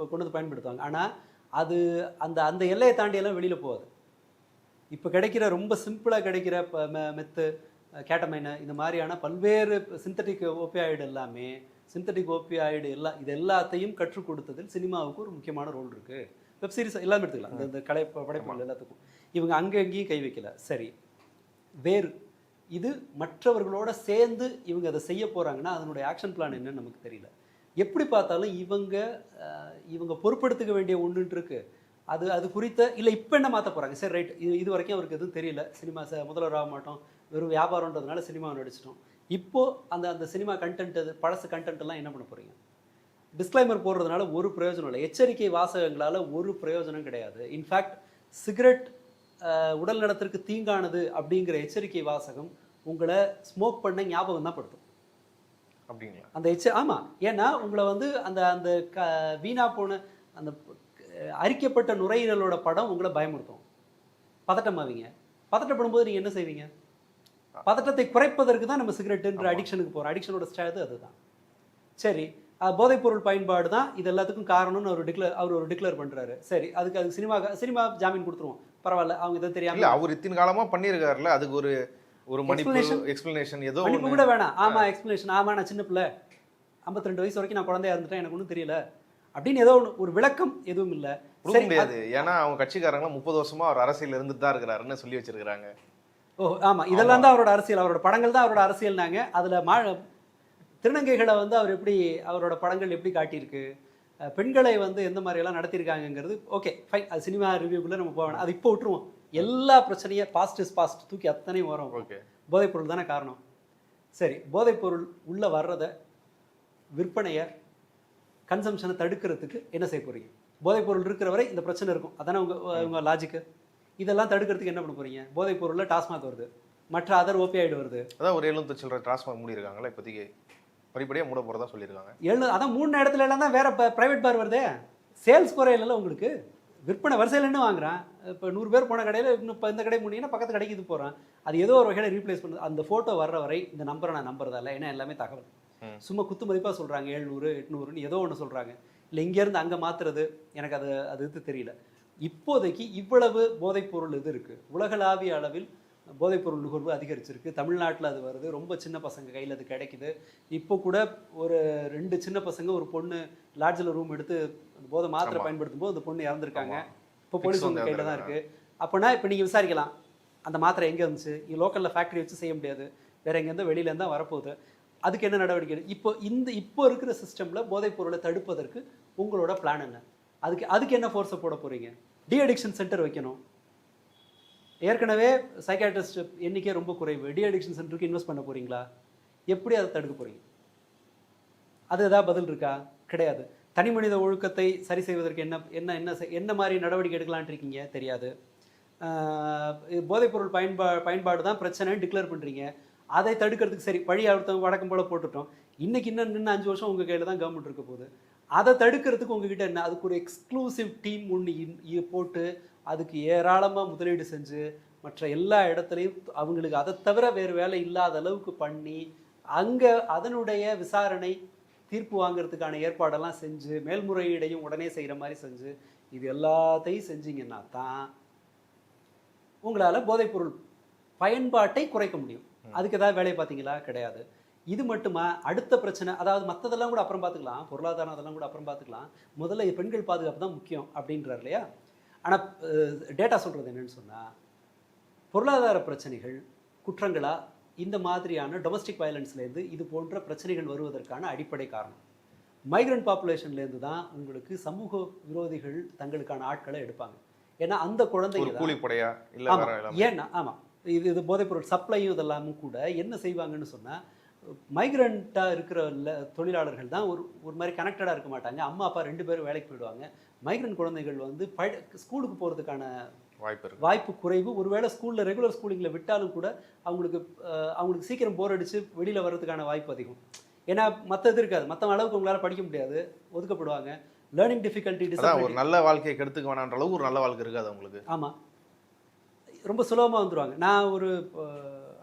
கொண்டு வந்து பயன்படுத்துவாங்க. ஆனால் அது அந்த அந்த எல்லையை தாண்டியெல்லாம் வெளியில் போகாது. இப்போ கிடைக்கிற ரொம்ப சிம்பிளாக கிடைக்கிற மெத்து, கேட்டமைனு, இந்த மாதிரியான பல்வேறு சிந்தட்டிக் ஓபியாய்டு எல்லாமே, சிந்தட்டிக் ஓபியாய்டு இது எல்லாத்தையும் கற்றுக் கொடுத்ததில் சினிமாவுக்கு ஒரு முக்கியமான ரோல் இருக்குது. வெப்சீரிஸ் எல்லாமே எடுத்துக்கலாம், இந்த படைப்புகள் எல்லாத்துக்கும். இவங்க அங்கங்கேயும் கை வைக்கல. சரி, வேறு இது மற்றவர்களோட சேர்ந்து இவங்க அதை செய்ய போகிறாங்கன்னா அதனுடைய ஆக்ஷன் பிளான் என்னன்னு நமக்கு தெரியல. எப்படி பார்த்தாலும் இவங்க பொறுப்பெடுத்துக்க வேண்டிய ஒன்றுன்னு இருக்கு. அது குறித்த இல்லை இப்போ என்ன மாற்ற போகிறாங்க. சரி, ரைட், இது வரைக்கும் அவருக்கு எதுவும் தெரியல, சினிமா முதல்வர் ஆக மாட்டோம், வெறும் வியாபாரன்றதுனால சினிமாவை நடிச்சிட்டோம். இப்போது அந்த சினிமா கண்டென்ட், பழசு கண்டென்ட் எல்லாம் என்ன பண்ண போகிறீங்க? டிஸ்க்ளைமர் போடுறதுனால ஒரு பிரயோஜனம் இல்லை, எச்சரிக்கை வாசகங்களால் ஒரு பிரயோஜனம் கிடையாது. இன்ஃபேக்ட் சிகரெட் உடல் நலத்திற்கு தீங்கானது அப்படிங்கிற எச்சரிக்கை வாசகம் உங்களை ஸ்மோக் பண்ண ஞாபகம் தான் படுத்தும். அப்படிங்களா? அந்த ஆமாம், ஏன்னா உங்களை வந்து அந்த வீணா போன அந்த அரிக்கப்பட்ட நுரையீரலோட படம் உங்களை பயமுறுத்தும், பதட்டமாவீங்க. பதட்டப்படும்போது நீங்கள் என்ன செய்வீங்க? பதட்டத்தை குறைப்பதற்கு தான் நம்ம சிகரெட்டுன்ற அடிக்ஷனுக்கு போகிறோம். அடிக்ஷனோட ஸ்டாது அதுதான். சரி, போதைப்பொருள் பயன்பாடு தான் இது எல்லாத்துக்கும் காரணம்னு அவர் ஒரு டிக்ளேர் பண்ணுறாரு. சரி, அதுக்கு சினிமா ஜாமீன் கொடுத்துருவோம், பரவாயில்ல, அவங்க இதை தெரியாமல். அவர் இத்தனை காலமாக பண்ணியிருக்காருல்ல, அதுக்கு ஒரு எக்ஸ்பிளனேஷன் ஏதோ மன்னிப்பு கூட வேணாம். ஆமாம், எக்ஸ்பிளனேஷன், ஆமாம் நான் சின்ன பிள்ளை, 52 வயசு வரைக்கும் நான் குழந்தையா இருந்துட்டேன், எனக்கு ஒன்றும் தெரியல அப்படின்னு ஏதோ ஒரு விளக்கம் எதுவும் இல்லை. சரி முடியாது, ஏன்னா அவங்க கட்சிக்காரங்களாம் 30 வருஷமா அவர் அரசியல் இருந்துட்டு தான் இருக்கிறாருன்னு சொல்லி வச்சிருக்காங்க. ஓ ஆமாம், இதெல்லாம் தான் அவரோட அரசியல், அவரோட படங்கள் தான் அவரோட அரசியல்னாங்க. அதில் திருநங்கைகளை வந்து அவர் எப்படி, அவரோட படங்கள் எப்படி காட்டியிருக்கு, பெண்களை வந்து எந்த மாதிரியெல்லாம் நடத்தியிருக்காங்கங்கிறது ஓகே ஃபைன், அது சினிமா ரிவ்யூக்குள்ளே நம்ம போவேன், அது இப்போ விட்டுருவோம். எல்லா பிரச்சனையும் பாஸ்ட் இஸ் பாஸ்ட் தூக்கி அத்தனையும் வரும். ஓகே, போதைப்பொருள் தானே காரணம். சரி, போதைப்பொருள் உள்ளே வர்றதை, விற்பனையை, கன்சம்ஷனை தடுக்கிறதுக்கு என்ன செய்ய போகிறீங்க? போதைப்பொருள் இருக்கிற வரை இந்த பிரச்சனை இருக்கும், அதானே உங்கள் லாஜிக்கு. இதெல்லாம் தடுக்கிறதுக்கு என்ன பண்ண போகிறீங்க? போதைப்பொருளில் டாஸ்மாக் வருது, மற்ற அதர் ஓபியாய்டு வருது. அதான் ஒரு 700 சில்லற டாஸ்மாக் மூடி இருக்காங்களா இப்போதைக்கு, படிப்படியாக மூட போகிறதா சொல்லியிருக்காங்க. அதான் 3 இடத்துல எல்லாம் தான் வேற ப்ரைவேட் பார் வருது. சேல்ஸ் குறையில உங்களுக்கு, விற்பனை வரிசையில் நின்று வாங்குறான். இப்போ 100 பேர் போன கடையில் இன்னும் இப்போ இந்த கடை முடியும்னா பக்கத்து கடைக்கு இது போகிறான். அது ஏதோ ஒரு வகையில் ரீப்ளேஸ் பண்ணுது. அந்த ஃபோட்டோ வர்ற வரை இந்த நம்பரை நான் நம்புறதால, ஏன்னா எல்லாமே தகவல், சும்மா குத்து மதிப்பாக சொல்கிறாங்க, 700 800ன்னு ஏதோ ஒன்று சொல்கிறாங்க. இல்லை இங்கேருந்து அங்கே மாற்றுறது, எனக்கு அது தெரியல. இப்போதைக்கு இவ்வளவு போதைப்பொருள் இது இருக்குது, உலகளாவிய அளவில் போதைப்பொருள் நுகர்வு அதிகரிச்சிருக்கு. தமிழ்நாட்டில் அது வருது, ரொம்ப சின்ன பசங்க கையில் அது கிடைக்குது. இப்போ கூட ஒரு 2 சின்ன பசங்க, ஒரு பொண்ணு லாட்ஜில் ரூம் எடுத்து போதை மாத்திரை பயன்படுத்தும் போது அந்த பொண்ணு இறந்துருக்காங்க. இப்போ போலீஸ் உங்கள் கையில் தான் இருக்குது. அப்போனா இப்போ நீங்கள் விசாரிக்கலாம், அந்த மாத்திரை எங்கே இருந்துச்சு? இங்கே லோக்கலில் ஃபேக்ட்ரி வச்சு செய்ய முடியாது, வேறு எங்கேருந்து வெளியிலேருந்து தான் வரப்போகுது. அதுக்கு என்ன நடவடிக்கை? இப்போ இருக்கிற சிஸ்டமில் போதைப் பொருளை தடுப்பதற்கு உங்களோட பிளான் என்ன? அதுக்கு என்ன ஃபோர்ஸை போட போகிறீங்க? டி அடிக்ஷன் சென்டர் வைக்கணும். ஏற்கனவே சைக்காட்ரிஸ்ட் எண்ணிக்கை ரொம்ப குறைவு, டி அடிக்ஷன் சென்டருக்கு இன்வெஸ்ட் பண்ண போகிறீங்களா? எப்படி அதை தடுக்க போகிறீங்க? அது ஏதாவது பதில் இருக்கா? கிடையாது. தனி மனித ஒழுக்கத்தை சரி செய்வதற்கு என்ன மாதிரி நடவடிக்கை எடுக்கலான் இருக்கீங்க? தெரியாது. போதைப்பொருள் பயன்பாடு தான் பிரச்சனைன்னு டிக்ளேர் பண்ணுறீங்க. அதை தடுக்கிறதுக்கு சரி பழி அடுத்தவங்க வழக்கம் போல் போட்டுட்டோம். இன்னைக்கு இன்னும் 5 வருஷம் உங்கள் கையில் தான் கவர்மெண்ட் இருக்க போகுது. அதை தடுக்கிறதுக்கு உங்ககிட்ட என்ன? அதுக்கு ஒரு எக்ஸ்க்ளூசிவ் டீம் ஒன்று போட்டு அதுக்கு ஏராளமாக முதலீடு செஞ்சு மற்ற எல்லா இடத்துலையும் அவங்களுக்கு அதை தவிர வேறு வேலை இல்லாத அளவுக்கு பண்ணி அங்கே அதனுடைய விசாரணை தீர்ப்பு வாங்கிறதுக்கான ஏற்பாடெல்லாம் செஞ்சு மேல்முறையீடையும் உடனே செய்கிற மாதிரி செஞ்சு இது எல்லாத்தையும் செஞ்சீங்கன்னா தான் உங்களால் போதைப்பொருள் பயன்பாட்டை குறைக்க முடியும். அதுக்கு ஏதாவது வேலையை பார்த்தீங்களா? கிடையாது. இது மட்டுமா? அடுத்த பிரச்சனை, அதாவது மற்றதெல்லாம் கூட அப்புறம் பார்த்துக்கலாம், பொருளாதாரம் அதெல்லாம் கூட அப்புறம் பார்த்துக்கலாம், முதல்ல பெண்கள் பாதுகாப்பு தான் முக்கியம் அப்படின்றார் இல்லையா? ஆனால் டேட்டா சொல்கிறது என்னன்னு சொன்னால், பொருளாதார பிரச்சனைகள் குற்றங்களா இந்த மாதிரியான டொமஸ்டிக் வயலன்ஸ்லேருந்து இது போன்ற பிரச்சனைகள் வருவதற்கான அடிப்படை காரணம் மைக்ரண்ட் பாப்புலேஷன்லேருந்து தான் உங்களுக்கு சமூக விரோதிகள் தங்களுக்கான ஆட்களை எடுப்பாங்க. ஏன்னா அந்த குழந்தைங்க ஏன்னா ஆமாம் இது போதைப்பொருள் சப்ளையும் இதெல்லாமும் கூட என்ன செய்வாங்கன்னு சொன்னால், மைக்ரண்ட்டாக இருக்கிற தொழிலாளர்கள் தான் ஒரு மாதிரி கனெக்டடாக இருக்க மாட்டாங்க. அம்மா அப்பா 2 பேரும் வேலைக்கு போயிடுவாங்க. மைக்ரண்ட் குழந்தைகள் வந்து ஸ்கூலுக்கு போகிறதுக்கான வாய்ப்பு குறைவு. ஒருவேளை ஸ்கூலில் ரெகுலர் ஸ்கூலிங்கில் விட்டாலும் கூட அவங்களுக்கு சீக்கிரம் போர் அடித்து வெளியில் வர்றதுக்கான வாய்ப்பு அதிகம். ஏன்னா மற்ற இது இருக்காது, மற்ற அளவுக்கு உங்களால் படிக்க முடியாது, ஒதுக்கப்படுவாங்க. லேர்னிங் டிஃபிகல்ட்டி, ஒரு நல்ல வாழ்க்கையை கெடுத்துக்க வேணான்ற அளவுக்கு ஒரு நல்ல வாழ்க்கை இருக்காது அவங்களுக்கு. ஆமாம், ரொம்ப சுலபமாக வந்துடுவாங்க. நான் ஒரு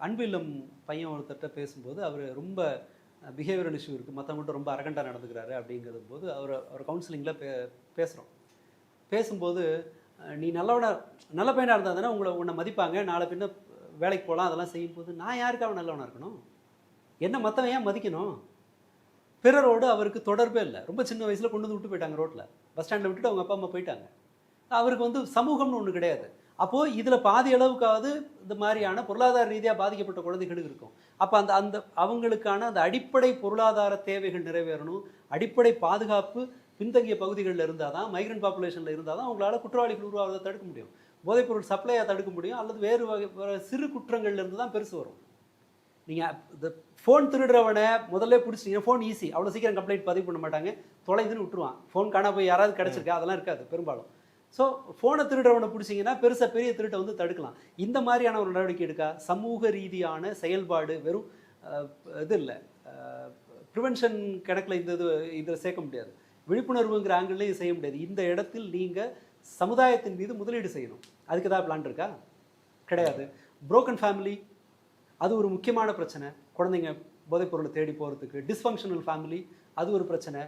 அன்பு இல்லம் பையன் ஒருத்தர்கிட்ட பேசும்போது அவர் ரொம்ப பிஹேவியரல் இஷ்யூ இருக்குது, மற்றவங்கள்ட்ட ரொம்ப அரகண்டாக நடந்துக்கிறாரு அப்படிங்கிறது போது அவர் கவுன்சிலிங்கில் பேசும்போது நீ நல்ல பையனாக இருந்தால் தானே உன்னை மதிப்பாங்க, நாளை பின்ன வேலைக்கு போகலாம், அதெல்லாம் செய்யும்போது நான் யாருக்காக நல்லவனாக இருக்கணும், என்ன மற்றவன் ஏன் மதிக்கணும்? பிறரோடு அவருக்கு தொடர்பே இல்லை. ரொம்ப சின்ன வயசில் கொண்டு வந்து விட்டு போயிட்டாங்க, ரோட்டில் பஸ் ஸ்டாண்டில் விட்டுட்டு அவங்க அப்பா அம்மா போயிட்டாங்க. அவருக்கு வந்து சமூகம்னு ஒன்று கிடையாது. அப்போது இதில் பாதி அளவுக்காவது இந்த மாதிரியான பொருளாதார ரீதியாக பாதிக்கப்பட்ட குழந்தைகளுக்கு இருக்கும். அப்போ அந்த அவங்களுக்கான அந்த அடிப்படை பொருளாதார தேவைகள் நிறைவேறணும், அடிப்படை பாதுகாப்பு பின்தங்கிய பகுதிகளில் இருந்தால் தான், மைக்ரண்ட் பாப்புலேஷனில் இருந்தால் தான் அவங்களால குற்றவாளிகள் உருவாவதை தடுக்க முடியும், போதைப்பொருள் சப்ளையை தடுக்க முடியும், அல்லது வேறு வகை சிறு குற்றங்கள்லேருந்து தான் பெருசு வரும். நீங்கள் இந்த ஃபோன் திருடுறவனை முதல்ல பிடிச்சிட்டீங்க, ஃபோன் ஈஸி, அவ்வளோ சீக்கிரம் கம்ப்ளைண்ட் பதிவு பண்ண மாட்டாங்க, தொலைதுன்னு விட்டுருவான். ஃபோன் காணா போய் யாராவது கிடச்சிருக்கா, அதெல்லாம் இருக்காது பெரும்பாலும். ஸோ ஃபோனை திருடுறவனை பிடிச்சிங்கன்னா பெரிய திருட்டை வந்து தடுக்கலாம். இந்த மாதிரியான ஒரு நடவடிக்கை எடுக்கா சமூக ரீதியான செயல்பாடு, வெறும் இது இல்லை, ப்ரிவென்ஷன் கணக்கில் இதில் சேர்க்க முடியாது, விழிப்புணர்வுங்கிற ஆங்கிள்லேயும் செய்ய முடியாது. இந்த இடத்தில் நீங்கள் சமுதாயத்தின் மீது முதலீடு செய்யணும். அதுக்கு ஏதாவது பிளான் இருக்கா? கிடையாது. புரோக்கன் ஃபேமிலி, அது ஒரு முக்கியமான பிரச்சனை. குழந்தைங்க போதைப்பொருளை தேடி போகிறதுக்கு. டிஸ்ஃபங்க்ஷனல் ஃபேமிலி, அது ஒரு பிரச்சனை.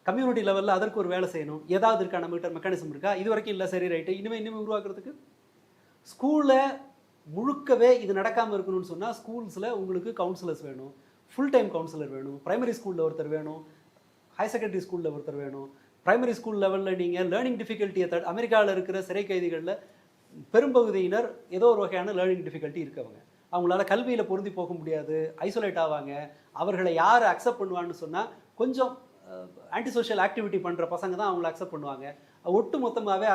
கம்யூனிட்டி லெவலில் அதற்கு ஒரு வேலை செய்யணும். ஏதாவது இருக்கா நம்மகிட்ட மெக்கானிசம் இருக்கா? இது வரைக்கும் இல்லை, சரி ரைட்டு, இனிமேல் உருவாக்குறதுக்கு. ஸ்கூலில் முழுக்கவே இது நடக்காமல் இருக்கணும்னு சொன்னால் ஸ்கூல்ஸில் உங்களுக்கு கவுன்சிலர்ஸ் வேணும், ஃபுல் டைம் கவுன்சிலர் வேணும், பிரைமரி ஸ்கூலில் ஒருத்தர் வேணும், ஹையர் செகண்டரி ஸ்கூலில் ஒருத்தர் வேணும். பிரைமரி ஸ்கூல் லெவலில் நீங்கள் லேர்னிங் டிஃபிகல்ட்டியை அமெரிக்காவில் இருக்கிற சிறை கைதிகளில் பெரும்பகுதியினர் ஏதோ ஒரு வகையான லேர்னிங் டிஃபிகல்ட்டி இருக்கவங்க. அவங்களால கல்வியில் பொருந்தி போக முடியாது, ஐசோலேட் ஆவாங்க. அவர்களை யார் அக்செப்ட் பண்ணுவான்னு சொன்னால் கொஞ்சம் ஆன்டி சோஷியல் ஆக்டிவிட்டி பண்ணுற பசங்க தான் அவங்கள அக்செப்ட் பண்ணுவாங்க. ஒட்டு மொத்தமாகவே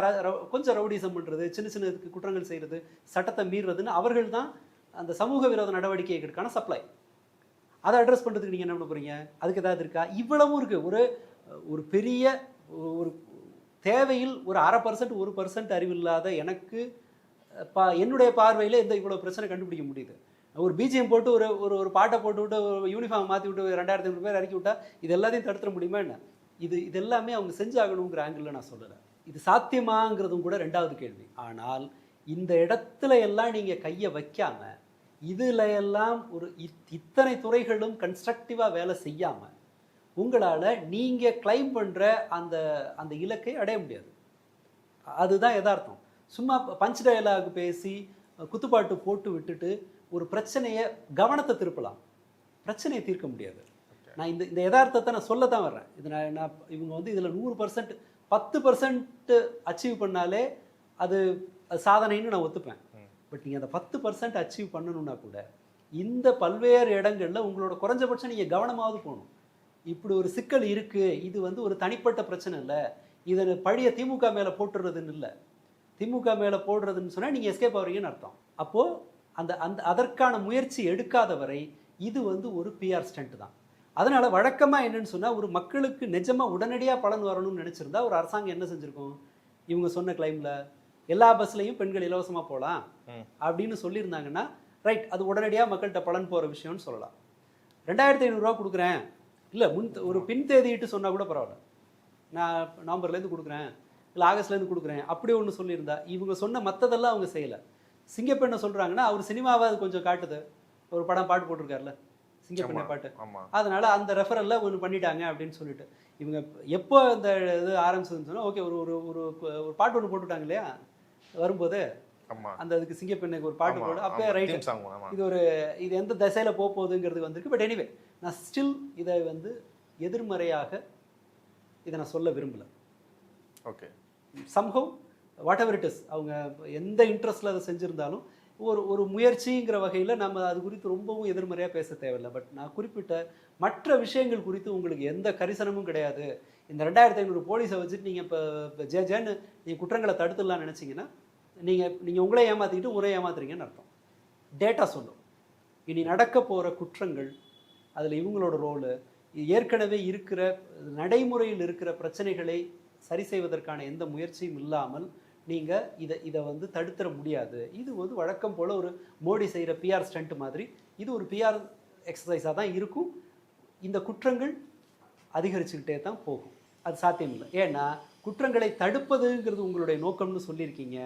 கொஞ்சம் ரவுடிசம் பண்ணுறது, சின்ன சின்ன குற்றங்கள் செய்கிறது, சட்டத்தை மீறுறதுன்னு அவர்கள் தான் அந்த சமூக விரோத நடவடிக்கைகளுக்கான சப்ளை. அதை அட்ரஸ் பண்ணுறதுக்கு நீங்கள் என்ன பண்ண போகிறீங்க? அதுக்கு ஏதாவது இருக்கா? இவ்வளவும் இருக்குது. ஒரு பெரிய ஒரு தேவையில் ஒரு 0.5% 1% அறிவில்லாத எனக்கு என்னுடைய பார்வையில் இவ்வளோ பிரச்சனை கண்டுபிடிக்க முடியுது. ஒரு பிஜிஎம் போட்டு ஒரு பாட்டை போட்டு விட்டு ஒரு யூனிஃபார்ம் மாற்றி விட்டு 2500 பேர் இறக்கி விட்டா இது எல்லாத்தையும் தடுத்துட முடியுமா என்ன? இது எல்லாமே அவங்க செஞ்சாகணுங்கிற ஆங்கிளில் நான் சொல்லலை. இது சாத்தியமாங்கிறதும் கூட 2வது கேள்வி. ஆனால் இந்த இடத்துல எல்லாம் நீங்கள் கையை வைக்காமல், இதில் எல்லாம் ஒரு இத்தனை துறைகளும் கன்ஸ்ட்ரக்டிவாக வேலை செய்யாமல் உங்களால் நீங்கள் கிளைம் பண்ணுற அந்த இலக்கை அடைய முடியாது. அதுதான் யதார்த்தம். சும்மா பஞ்ச் டயலாக் பேசி குத்துப்பாட்டு போட்டு விட்டுட்டு ஒரு பிரச்சனையை கவனத்தை திருப்பலாம், பிரச்சனையை தீர்க்க முடியாது. நான் இந்த யதார்த்தத்தை நான் சொல்ல தான் வர்றேன். இது நான் இவங்க வந்து இதில் 100% 10% அச்சீவ் பண்ணாலே அது சாதனைன்னு நான் ஒத்துப்பேன். பட் நீங்கள் அந்த 10% அச்சீவ் பண்ணணுன்னா கூட இந்த பல்வேறு இடங்களில் உங்களோட குறைஞ்சபட்சம் நீங்கள் கவனமாவது போகணும். இப்படி ஒரு சிக்கல் இருக்குது, இது வந்து ஒரு தனிப்பட்ட பிரச்சனை இல்லை, இதை பழிய திமுக மேலே போட்டுறதுன்னு இல்லை. திமுக மேலே போடுறதுன்னு சொன்னால் நீங்கள் எஸ்கேப் ஆகிறீங்கன்னு அர்த்தம். அப்போது அதற்கான முயற்சி எடுக்காத வரை இது வந்து ஒரு பிஆர் ஸ்டண்ட் தான். அதனால் வழக்கமாக என்னன்னு சொன்னால், ஒரு மக்களுக்கு நிஜமாக உடனடியாக பலன் வரணும்னு நினச்சிருந்தா ஒரு அரசாங்கம் என்ன செஞ்சுருக்கும்? இவங்க சொன்ன கிளைமில் எல்லா பஸ்லையும் பெண்கள் இலவசமாக போகலாம் அப்படின்னு சொல்லியிருந்தாங்கன்னா ரைட், அது உடனடியாக மக்கள்கிட்ட பலன் போகிற விஷயம்னு சொல்லலாம். 2500 ரூபா கொடுக்குறேன், இல்லை ஒரு பின் தேதிட்டு சொன்னால் கூட பரவாயில்ல, நான் நவம்பர்லேருந்து கொடுக்குறேன், இல்லை ஆகஸ்ட்லேருந்து கொடுக்குறேன், அப்படி ஒன்று சொல்லியிருந்தா இவங்க சொன்ன மற்றதெல்லாம் அவங்க செய்யலை. சிங்கப்பெண்ணை சொல்கிறாங்கன்னா அவர் சினிமாவை அது கொஞ்சம் காட்டுது, ஒரு பாட்டு போட்டிருக்காருல சிங்கப்பெண்ணை பாட்டு, அதனால அந்த ரெஃபரலில் ஒன்று பண்ணிட்டாங்க அப்படின்னு சொல்லிட்டு இவங்க எப்போ இந்த இது ஆரம்பிச்சதுன்னு சொன்னால் ஓகே, ஒரு பாட்டு ஒன்று போட்டுவிட்டாங்க இல்லையா வரும்போது, அந்த அதுக்கு சிங்கப்பெண்ணுக்கு ஒரு பாட்டு போடு, அப்போ ரைட் இது எந்த திசையில் போகுதுங்கிறது வந்திருக்கு. பட் எனிவே நான் ஸ்டில் இதை வந்து எதிர்மறையாக இதை நான் சொல்ல விரும்பலை. Okay, somehow what ever it is, அவங்க எந்த இன்ட்ரெஸ்ட்டில் அதை செஞ்சுருந்தாலும் ஒரு முயற்சிங்கிற வகையில் நம்ம அது குறித்து ரொம்பவும் எதிர்மறையாக பேச தேவையில்லை. பட் நான் குறிப்பிட்ட மற்ற விஷயங்கள் குறித்து உங்களுக்கு எந்த கரிசனமும் கிடையாது. இந்த 2500 போலீஸை வச்சுட்டு நீங்கள் இப்போ ஜேன்னு நீங்கள் குற்றங்களை தடுத்துடலாம்னு நினச்சிங்கன்னா நீங்கள் உங்களே ஏமாற்றிக்கிட்டு ஊரே ஏமாத்துறீங்கன்னு அர்த்தம். டேட்டா சொல்லும் இனி நடக்க போகிற குற்றங்கள் அதில் இவங்களோட ரோலு, ஏற்கனவே இருக்கிற நடைமுறையில் இருக்கிற பிரச்சனைகளை சரி செய்வதற்கான எந்த முயற்சியும் இல்லாமல் நீங்கள் இதை வந்து தடுத்துற முடியாது. இது வந்து வழக்கம் போல் ஒரு மோடி செய்கிற பிஆர் ஸ்டண்ட் மாதிரி, இது ஒரு பிஆர் எக்ஸசைஸாக தான் இருக்கும். இந்த குற்றங்கள் அதிகரிச்சுக்கிட்டே தான் போகும். அது சாத்தியம் இல்லை. ஏன்னா குற்றங்களை தடுப்பதுங்கிறது உங்களுடைய நோக்கம்னு சொல்லியிருக்கீங்க.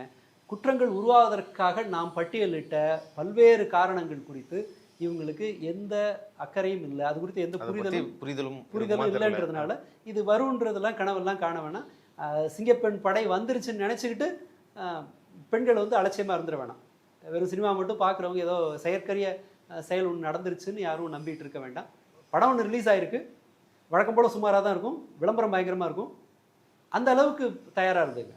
குற்றங்கள் உருவாவதற்காக நாம் பட்டியலிட்ட பல்வேறு காரணங்கள் குறித்து இவங்களுக்கு எந்த அக்கறையும் இல்லை. அது குறித்து எந்த புரிதலும் இல்லைன்றதுனால இது வருன்றதெல்லாம் கனவெல்லாம் காண வேணாம். சிங்கப்பெண் படை வந்துருச்சுன்னு நினச்சிக்கிட்டு பெண்கள் வந்து அலட்சியமாக இருந்துட வேணாம். வெறும் சினிமா மட்டும் பார்க்குறவங்க ஏதோ செயற்கரிய செயல் ஒன்று நடந்துருச்சுன்னு யாரும் நம்பிட்டு இருக்க வேண்டாம். படம் ஒன்று ரிலீஸ் ஆகிருக்கு, வழக்கம் போல் சுமாராக தான் இருக்கும், விளம்பரம் பயங்கரமாக இருக்கும். அந்த அளவுக்கு தயாராக இருந்துங்க.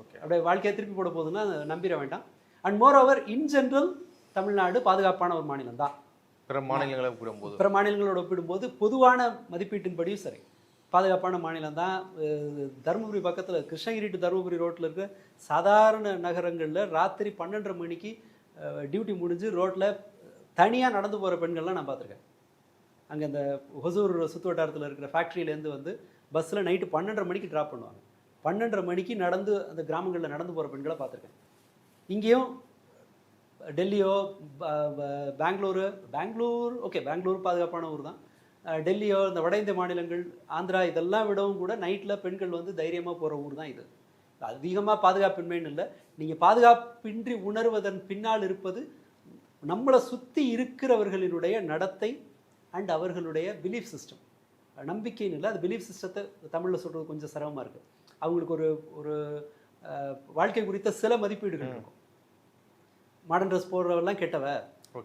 ஓகே, அப்படியே வாழ்க்கையை திருப்பி போட போகுதுன்னா நம்பிட வேண்டாம். And more over in general Tamil Nadu பாதுகாப்பான ஒரு மாநிலம் தான். பிற மாநிலங்களோட ஒப்பிடும்போது பொதுவான மதிப்பீட்டின்படியும் சரி பாதுகாப்பான மாநிலம் தான். தருமபுரி பக்கத்தில் கிருஷ்ணகிரி டு தருமபுரி ரோட்டில் இருக்க சாதாரண நகரங்களில் ராத்திரி 12:30 மணிக்கு டியூட்டி முடிஞ்சு ரோட்டில் தனியாக நடந்து போகிற பெண்கள்லாம் நான் பார்த்துருக்கேன். அங்கே அந்த ஹொசூர் சுற்று வட்டாரத்தில் இருக்கிற ஃபேக்ட்ரியிலேருந்து வந்து பஸ்ஸில் நைட்டு 12:30 மணிக்கு ட்ராப் பண்ணுவாங்க. 12:30 மணிக்கு நடந்து அந்த கிராமங்களில் நடந்து போகிற பெண்களை பார்த்துருக்கேன். இங்கேயும் டெல்லியோ பெங்களூர் ஓகே, பெங்களூர் பாதுகாப்பான ஊர் தான். டெல்லியோ இந்த வட இந்திய மாநிலங்கள், ஆந்திரா இதெல்லாம் விடவும் கூட நைட்டில் பெண்கள் வந்து தைரியமாக போகிற ஊர் தான் இது. அதிகமாக பாதுகாப்பின்மைன்னு இல்லை, நீங்கள் பாதுகாப்பின்றி உணர்வதன் பின்னால் இருப்பது நம்மளை சுற்றி இருக்கிறவர்களினுடைய நடத்தை அண்ட் அவர்களுடைய பிலீஃப் சிஸ்டம். நம்பிக்கைன்னு இல்லை, அது பிலீஃப் சிஸ்டத்தை தமிழில் சொல்கிறது கொஞ்சம் சிரமமாக இருக்குது. அவங்களுக்கு ஒரு வாழ்க்கை குறித்த சில மதிப்பீடுகள் இருக்கும். மாடர்ன் ட்ரெஸ் போடுறவெல்லாம் கெட்டவ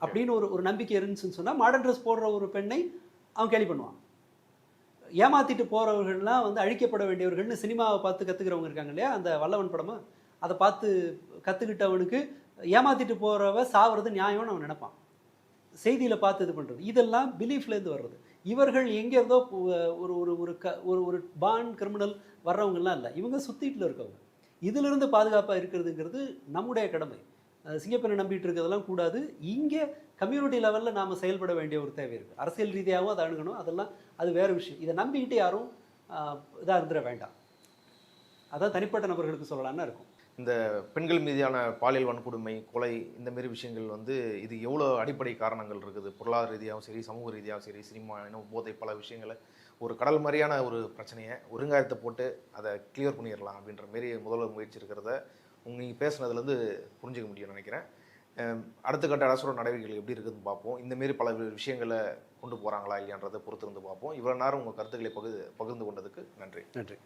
அப்படின்னு ஒரு நம்பிக்கை இருந்துச்சுன்னு சொன்னால் மாடர்ன் ட்ரெஸ் போடுற ஒரு பெண்ணை அவன் கேலி பண்ணுவான். ஏமாற்றிட்டு போகிறவர்கள்லாம் வந்து அழிக்கப்பட வேண்டியவர்கள்னு சினிமாவை பார்த்து கற்றுக்கிறவங்க இருக்காங்க இல்லையா, அந்த வல்லவன் படமாக அதை பார்த்து கற்றுக்கிட்டவனுக்கு ஏமாற்றிட்டு போகிறவ சாவது நியாயம்னு அவன் நினைப்பான். செய்தியில் பார்த்து இது பண்ணுறது இதெல்லாம் பிலீஃப்லேருந்து வர்றது. இவர்கள் எங்கேருந்தோ ஒரு பான் கிரிமினல் வர்றவங்கலாம் இல்லை, இவங்க சுற்றிட்டுல இருக்கவங்க. இதிலிருந்து பாதுகாப்பாக இருக்கிறதுங்கிறது நம்முடைய கடமை. சிங்கப்பெண்ணை நம்பிட்டு இருக்கிறதெல்லாம் கூடாது. இங்கே கம்யூனிட்டி லெவலில் நாம் செயல்பட வேண்டிய ஒரு தேவை இருக்குது. அரசியல் ரீதியாகவும் அதை அணுகணும், அதெல்லாம் அது வேறு விஷயம். இதை நம்பிக்கிட்டு யாரும் இதாக இருந்துட வேண்டாம். அதான் தனிப்பட்ட நபர்களுக்கு சொல்லலாம்னு இருக்கும். இந்த பெண்கள் மீதான பாலியல் வன்கொடுமை, கொலை, இந்த மாதிரி விஷயங்கள் வந்து இது எவ்வளோ அடிப்படை காரணங்கள் இருக்குது. பொருளாதார ரீதியாகவும் சரி, சமூக ரீதியாகவும் சரி, சினிமா போதை பல விஷயங்களை ஒரு கடல் மாதிரியான ஒரு பிரச்சனையை ஒருங்காயத்தை போட்டு அதை கிளியர் பண்ணிடலாம் அப்படின்ற மாரி முதல்வர் முயற்சி இருக்கிறத நீங்கள் பேசுனதுலேருந்து புரிஞ்சுக்க முடியும்னு நினைக்கிறேன். அடுத்த கட்ட அரசோட நடவடிக்கைகள் எப்படி இருக்குதுன்னு பார்ப்போம். இந்தமாரி பல விஷயங்களை கொண்டு போகிறாங்களா இல்லையான்றதை பொறுத்து இருந்து பார்ப்போம். இவ்வளோ நேரம் உங்கள் கருத்துக்களை பகிர்ந்து கொண்டதுக்கு நன்றி.